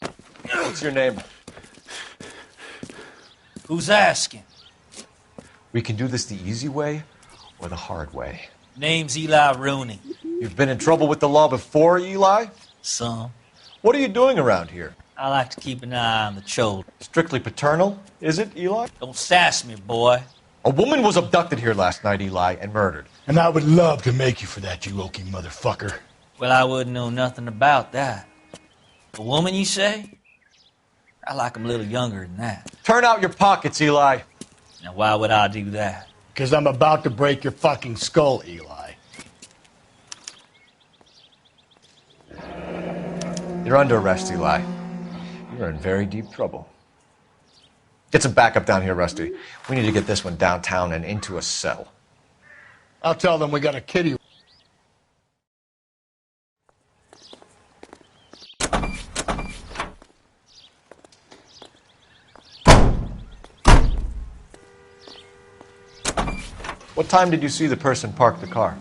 2. What's your name? Who's asking? We can do this the easy way or the hard way. Name's Eli Rooney. You've been in trouble with the law before, Eli? Some. What are you doing around here? I like to keep an eye on the children. Strictly paternal, is it, Eli? Don't sass me, boy. A woman was abducted here last night, Eli, and murdered. And I would love to make you for that, you oaky motherfucker. Well, I wouldn't know nothing about that. A woman, you say? I like 'em a little younger than that. Turn out your pockets, Eli. Now, why would I do that? Because I'm about to break your fucking skull, Eli. You're under arrest, Eli. You're in very deep trouble. Get some backup down here, Rusty. We need to get this one downtown and into a cell. I'll tell them we got a kitty. What time did you see the person park the car?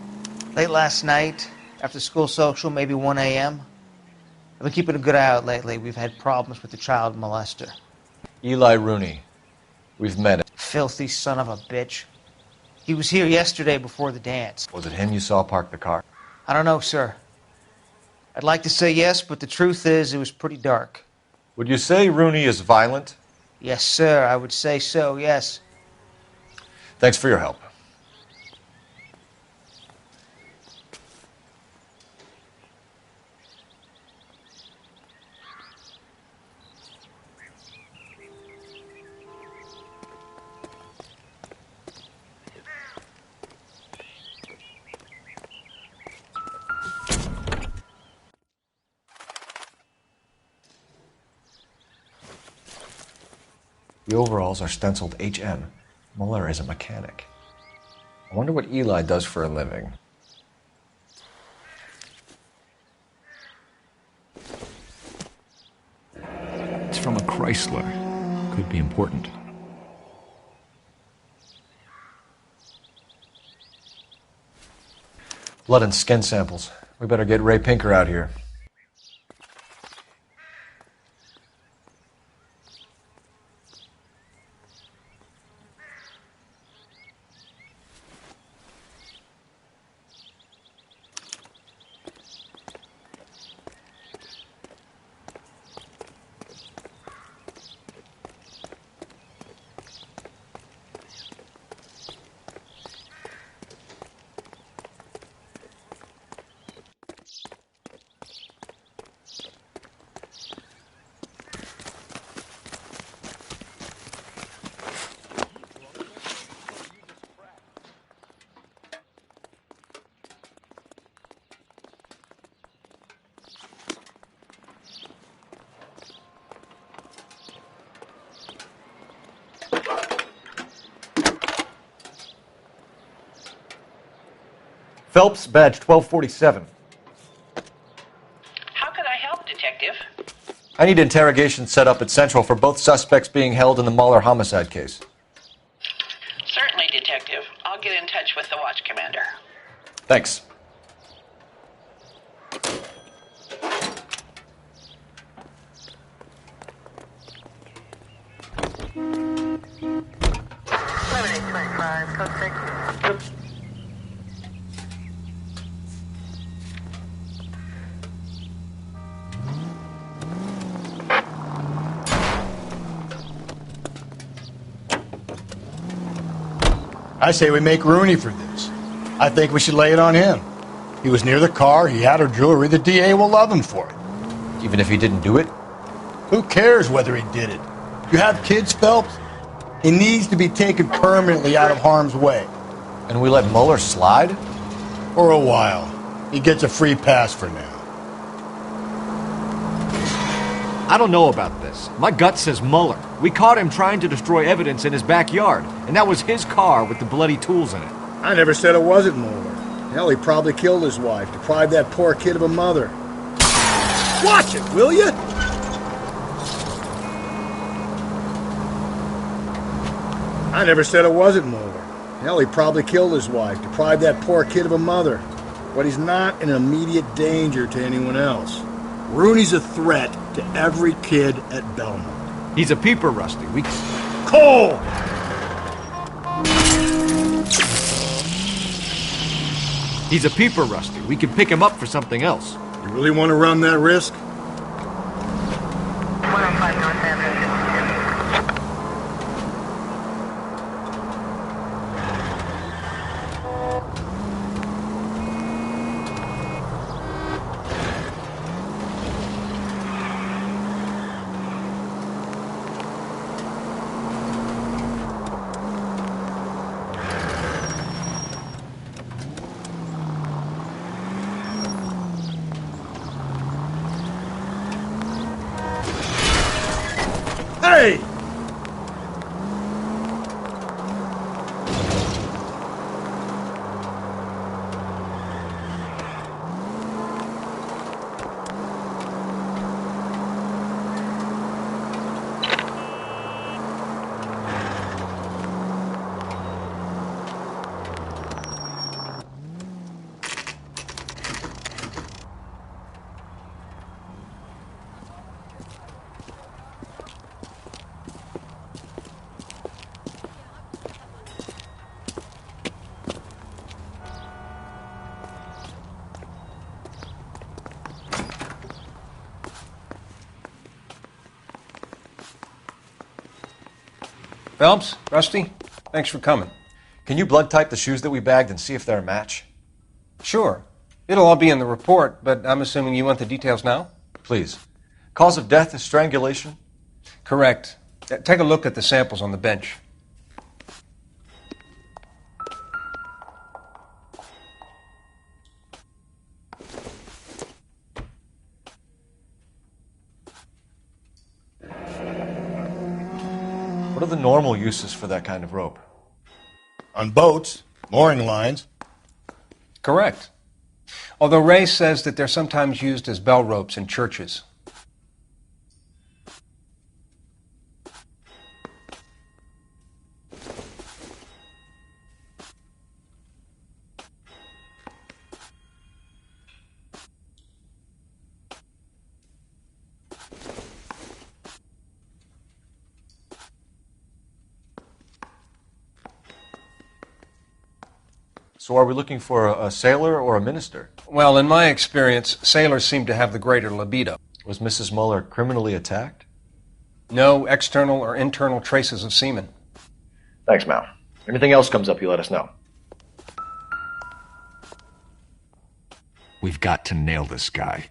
Late last night, after school social, maybe 1 a.m. I've been keeping a good eye out lately. We've had problems with the child molester. Eli Rooney. We've met him. Filthy son of a bitch. He was here yesterday before the dance. Was it him you saw park the car? I don't know, sir. I'd like to say yes, but the truth is it was pretty dark. Would you say Rooney is violent? Yes, sir. I would say so, yes. Thanks for your help. The overalls are stenciled HM. Muller is a mechanic. I wonder what Eli does for a living. It's from a Chrysler. Could be important. Blood and skin samples. We better get Ray Pinker out here. Phelps, badge 1247. How can I help, Detective? I need interrogation set up at Central for both suspects being held in the Mahler homicide case. Certainly, Detective. I'll get in touch with the watch commander. Thanks. I say we make Rooney for this. I think we should lay it on him. He was near the car, he had her jewelry, the DA will love him for it. Even if he didn't do it? Who cares whether he did it? You have kids, Phelps? He needs to be taken permanently out of harm's way. And we let Muller slide? For a while. He gets a free pass for now. I don't know about this. My gut says Muller. We caught him trying to destroy evidence in his backyard, and that was his car with the bloody tools in it. I never said it wasn't Muller. Hell, he probably killed his wife, deprived that poor kid of a mother. Watch it, will you? I never said it wasn't Muller. Hell, he probably killed his wife, deprived that poor kid of a mother. But he's not in immediate danger to anyone else. Rooney's a threat to every kid at Belmont. He's a peeper, Rusty. Cole! He's a peeper, Rusty. We can pick him up for something else. You really want to run that risk? Phelps, Rusty, thanks for coming. Can you blood type the shoes that we bagged and see if they're a match? Sure. It'll all be in the report, but I'm assuming you want the details now? Please. Cause of death is strangulation? Correct. Take a look at the samples on the bench. What are the normal uses for that kind of rope? On boats, mooring lines. Correct. Although Ray says that they're sometimes used as bell ropes in churches. So are we looking for a sailor or a minister? Well, in my experience, sailors seem to have the greater libido. Was Mrs. Muller criminally attacked? No external or internal traces of semen. Thanks, Mal. Anything else comes up, you let us know. We've got to nail this guy.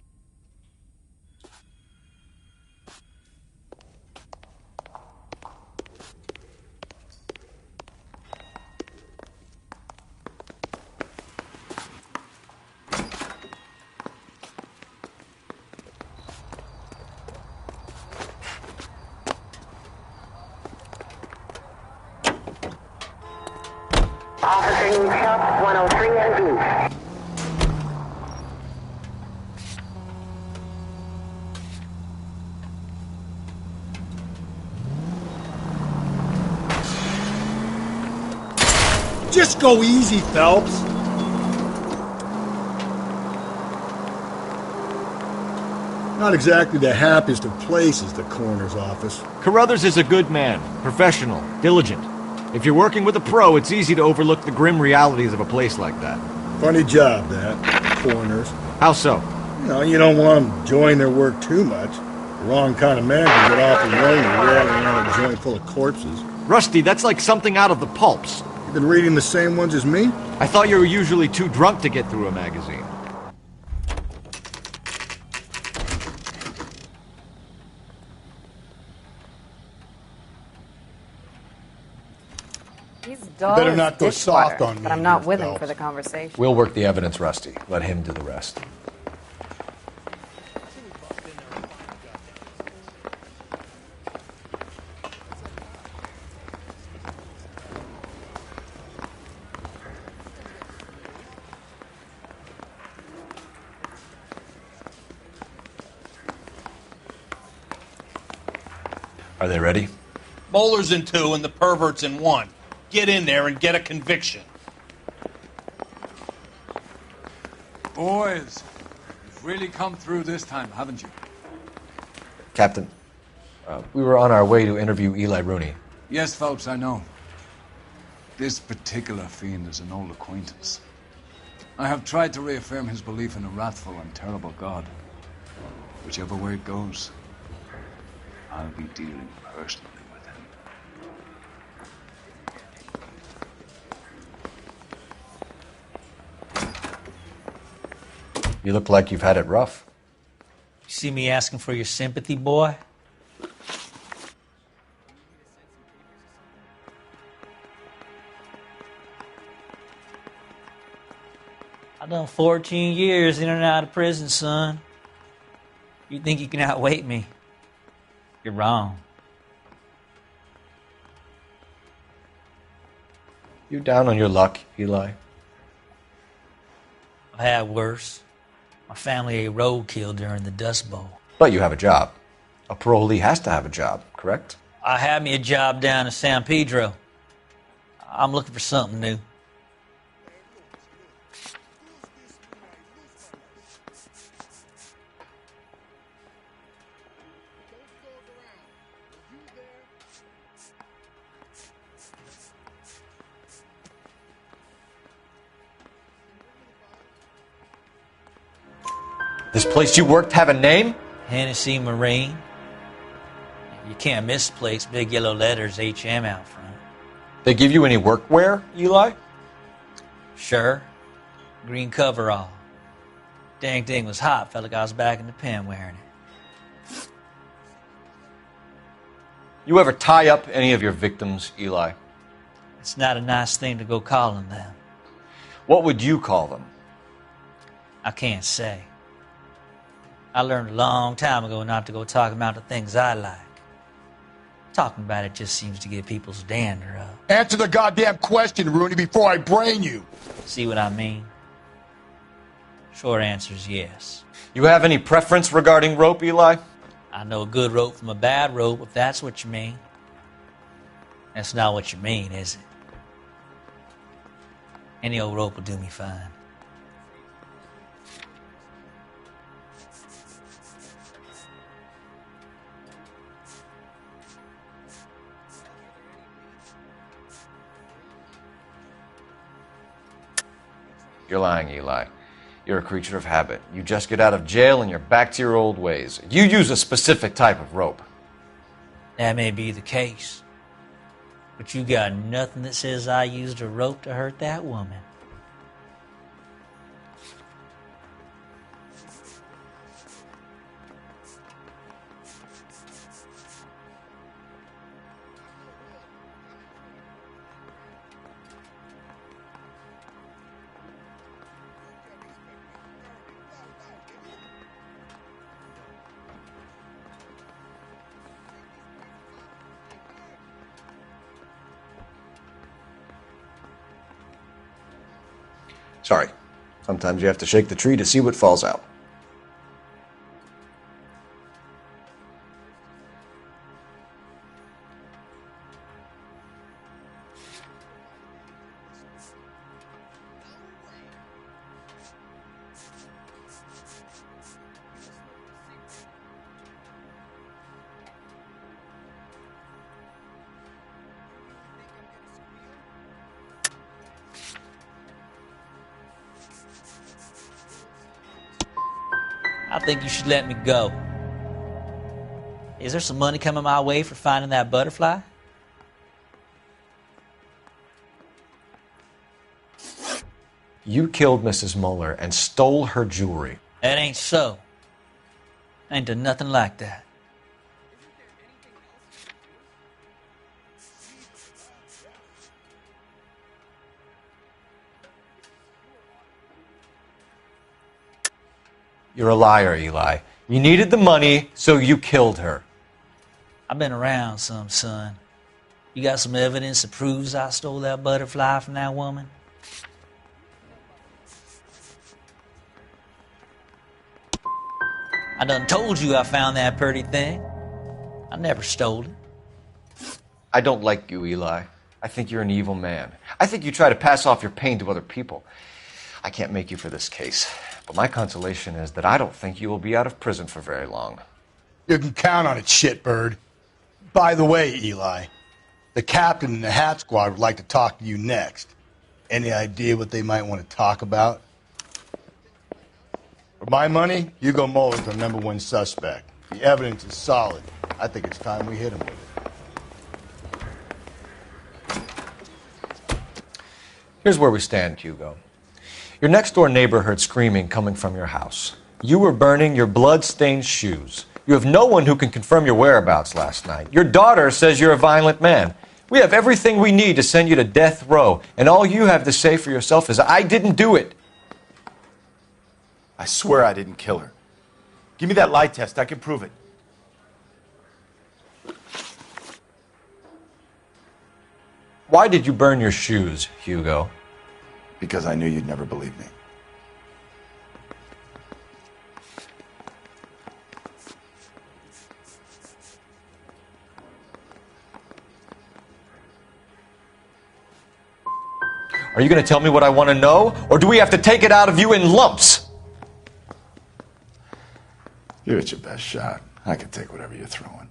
Officer needs help, 103 and east. Just go easy, Phelps. Not exactly the happiest of places, the coroner's office. Carruthers is a good man, professional, diligent. If you're working with a pro, it's easy to overlook the grim realities of a place like that. Funny job, that. Coroners. How so? You don't want them enjoying their work too much. The wrong kind of man can get awfully lonely rattling around a joint full of corpses. Rusty, that's like something out of the pulps. You been reading the same ones as me? I thought you were usually too drunk to get through a magazine. He's dull better as not go dishwater, soft on me but I'm not here, with him Phelps. for the conversation. We'll work the evidence, Rusty. Let him do the rest. Are they ready? Bowlers in 2 and the perverts in 1. Get in there and get a conviction. Boys, you've really come through this time, haven't you? Captain, we were on our way to interview Eli Rooney. Yes, Phelps, I know. This particular fiend is an old acquaintance. I have tried to reaffirm his belief in a wrathful and terrible God. Whichever way it goes, I'll be dealing personally with him. You look like you've had it rough. You see me asking for your sympathy, boy? I've done 14 years in and out of prison, son. You think you can outweight me? You're wrong. You down on your luck, Eli? I've had worse. My family ate roadkill during the Dust Bowl. But you have a job. A parolee has to have a job, correct? I had me a job down in San Pedro. I'm looking for something new. This place you worked have a name? Hennessy Marine. You can't misplace big yellow letters HM out front. They give you any workwear, Eli? Sure. Green coverall. Dang thing was hot. Felt like I was back in the pen wearing it. You ever tie up any of your victims, Eli? It's not a nice thing to go calling them. What would you call them? I can't say. I learned a long time ago not to go talking about the things I like. Talking about it just seems to get people's dander up. Answer the goddamn question, Rooney, before I brain you. See what I mean? Short answer is yes. You have any preference regarding rope, Eli? I know a good rope from a bad rope, if that's what you mean. That's not what you mean, is it? Any old rope will do me fine. You're lying, Eli. You're a creature of habit. You just get out of jail and you're back to your old ways. You use a specific type of rope. That may be the case. But you got nothing that says I used a rope to hurt that woman. Sorry. Sometimes you have to shake the tree to see what falls out. I think you should let me go. Is there some money coming my way for finding that butterfly? You killed Mrs. Muller and stole her jewelry. That ain't so. I ain't done nothing like that. You're a liar, Eli. You needed the money, so you killed her. I've been around some, son. You got some evidence that proves I stole that butterfly from that woman? I done told you I found that pretty thing. I never stole it. I don't like you, Eli. I think you're an evil man. I think you try to pass off your pain to other people. I can't make you for this case, but my consolation is that I don't think you will be out of prison for very long. You can count on it, shitbird. By the way, Eli, the captain and the hat squad would like to talk to you next. Any idea what they might want to talk about? For my money, Hugo Muller's the #1 suspect. The evidence is solid. I think it's time we hit him with it. Here's where we stand, Hugo. Your next-door neighbor heard screaming coming from your house. You were burning your blood-stained shoes. You have no one who can confirm your whereabouts last night. Your daughter says you're a violent man. We have everything we need to send you to death row, and all you have to say for yourself is, I didn't do it. I swear I didn't kill her. Give me that lie test. I can prove it. Why did you burn your shoes, Hugo? Because I knew you'd never believe me. Are you going to tell me what I want to know, or do we have to take it out of you in lumps? Give it your best shot. I can take whatever you're throwing.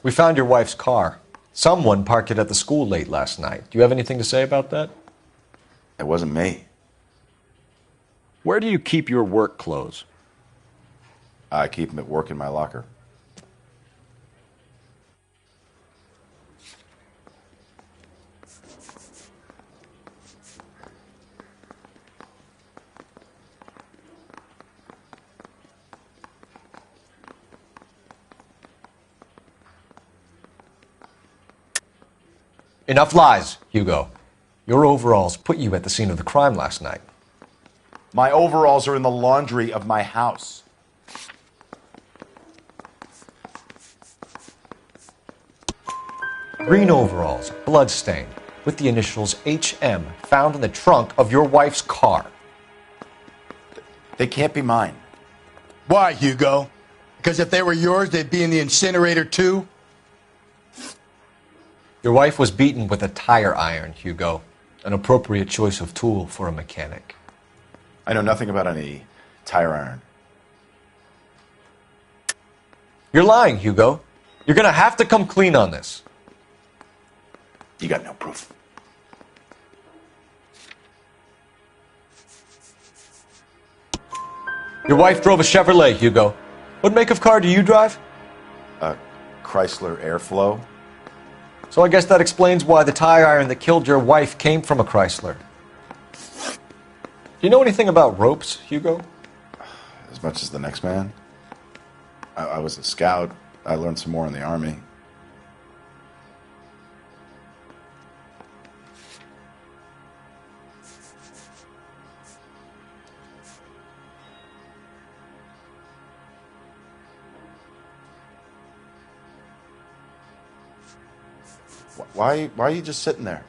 We found your wife's car. Someone parked it at the school late last night. Do you have anything to say about that? It wasn't me. Where do you keep your work clothes? I keep them at work in my locker. Enough lies, Hugo. Your overalls put you at the scene of the crime last night. My overalls are in the laundry of my house. Green overalls, bloodstained, with the initials HM found in the trunk of your wife's car. They can't be mine. Why, Hugo? Because if they were yours, they'd be in the incinerator too? Your wife was beaten with a tire iron, Hugo. An appropriate choice of tool for a mechanic. I know nothing about any tire iron. You're lying, Hugo. You're gonna have to come clean on this. You got no proof. Your wife drove a Chevrolet, Hugo. What make of car do you drive? A Chrysler Airflow. So I guess that explains why the tire iron that killed your wife came from a Chrysler. Do you know anything about ropes, Hugo? As much as the next man. I was a scout. I learned some more in the Army. Why are you just sitting there?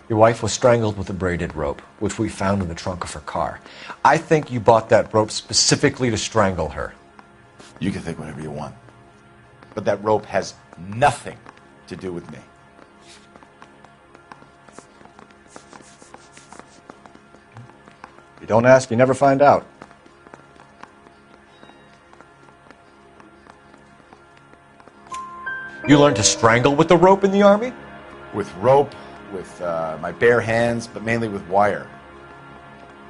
Your wife was strangled with a braided rope, which we found in the trunk of her car. I think you bought that rope specifically to strangle her. You can think whatever you want. But that rope has nothing to do with me. You don't ask, you never find out. You learned to strangle with the rope in the Army? With rope, with my bare hands, but mainly with wire.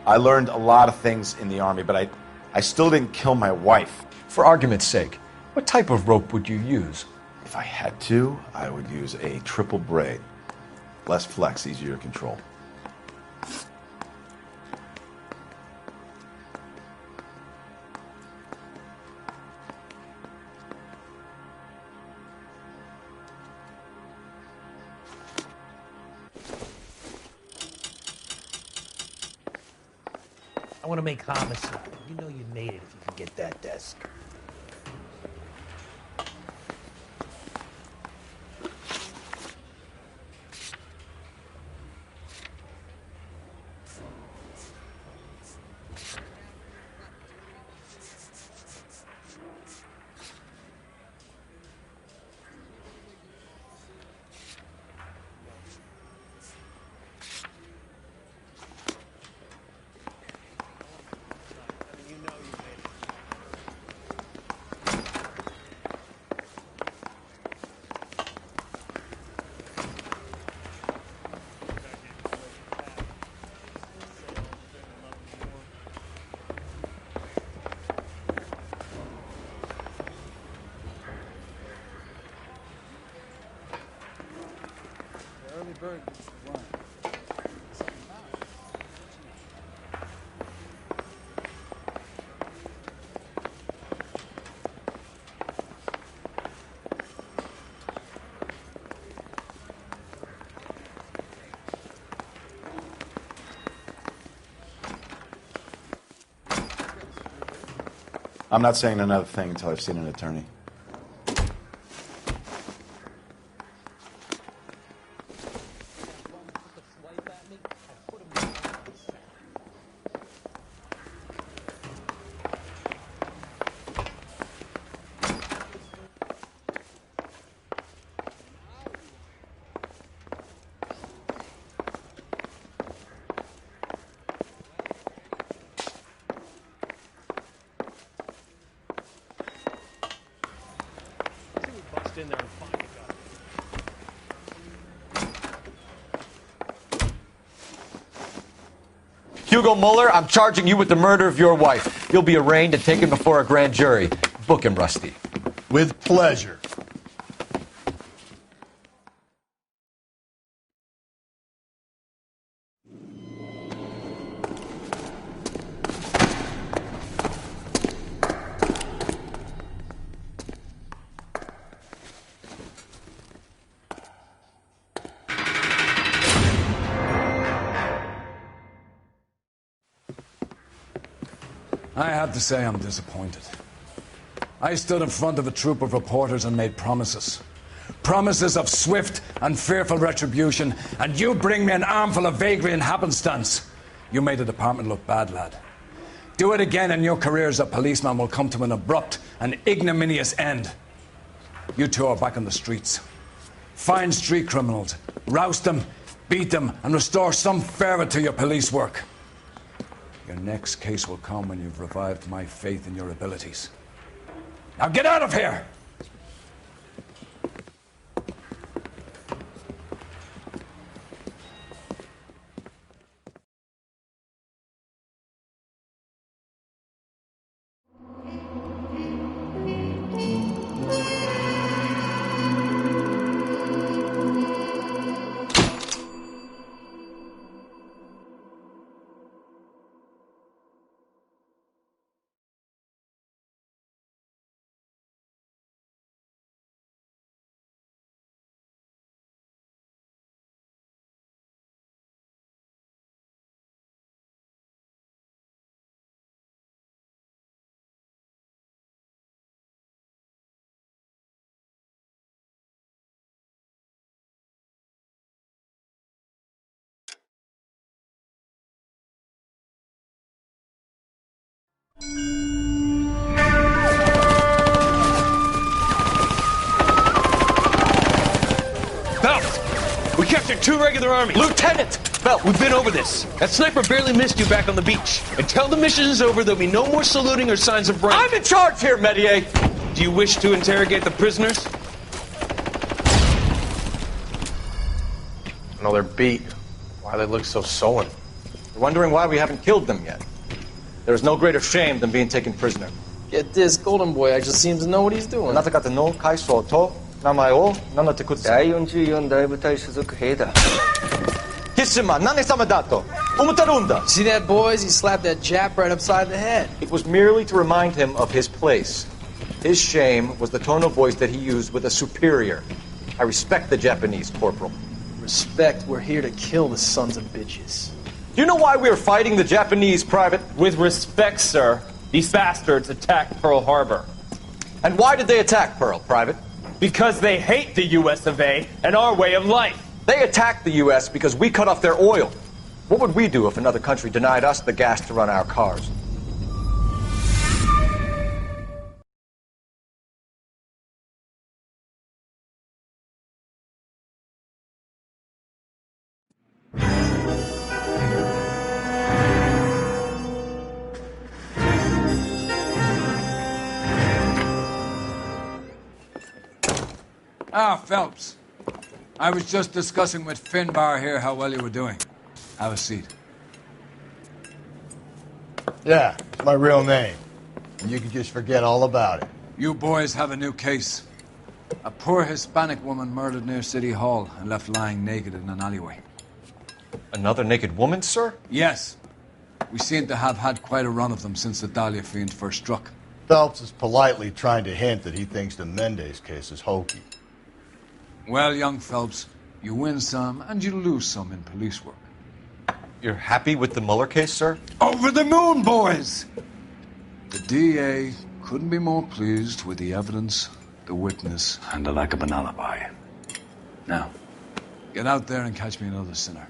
I learned a lot of things in the Army, but I still didn't kill my wife. For argument's sake, what type of rope would you use? If I had to, I would use a triple braid. Less flex, easier to control. I want to make homicide. You know you made it if you can get that desk. I'm not saying another thing until I've seen an attorney. In there and find a gun. Hugo Mueller, I'm charging you with the murder of your wife. You'll be arraigned and taken before a grand jury. Book him, Rusty. With pleasure. I have to say I'm disappointed. I stood in front of a troop of reporters and made promises. Promises of swift and fearful retribution, and you bring me an armful of vagary and happenstance. You made the department look bad, lad. Do it again and your career as a policeman will come to an abrupt and ignominious end. You two are back on the streets. Find street criminals, roust them, beat them, and restore some fervor to your police work. Your next case will come when you've revived my faith in your abilities. Now get out of here! We captured 2 regular armies. Lieutenant! Bell, we've been over this. That sniper barely missed you back on the beach. Until the mission is over, there'll be no more saluting or signs of rank. I'm in charge here, Medier! Do you wish to interrogate the prisoners? No, they're beat. Why they look so sullen? They're wondering why we haven't killed them yet. There is no greater shame than being taken prisoner. Get this, Golden Boy actually seems to know what he's doing. あなた方の階層と名前を名乗ってください。第44大部隊所属兵だ。キスマ、何様だと思ってるんだ。See that, boys? He slapped that Jap right upside the head. It was merely to remind him of his place. His shame was the tone of voice that he used with a superior. I respect the Japanese, Corporal. Respect, we're here to kill the sons of bitches. Do you know why we are fighting the Japanese, Private? With respect, sir, these bastards attacked Pearl Harbor. And why did they attack Pearl, Private? Because they hate the US of A and our way of life. They attacked the US because we cut off their oil. What would we do if another country denied us the gas to run our cars? Ah, Phelps. I was just discussing with Finbar here how well you were doing. Have a seat. Yeah, it's my real name. And you can just forget all about it. You boys have a new case. A poor Hispanic woman murdered near City Hall and left lying naked in an alleyway. Another naked woman, sir? Yes. We seem to have had quite a run of them since the Dahlia fiend first struck. Phelps is politely trying to hint that he thinks the Mendez case is hokey. Well, young Phelps, you win some and you lose some in police work. You're happy with the Mueller case, sir? Over the moon, boys! The DA couldn't be more pleased with the evidence, the witness, and the lack of an alibi. Now, get out there and catch me another sinner.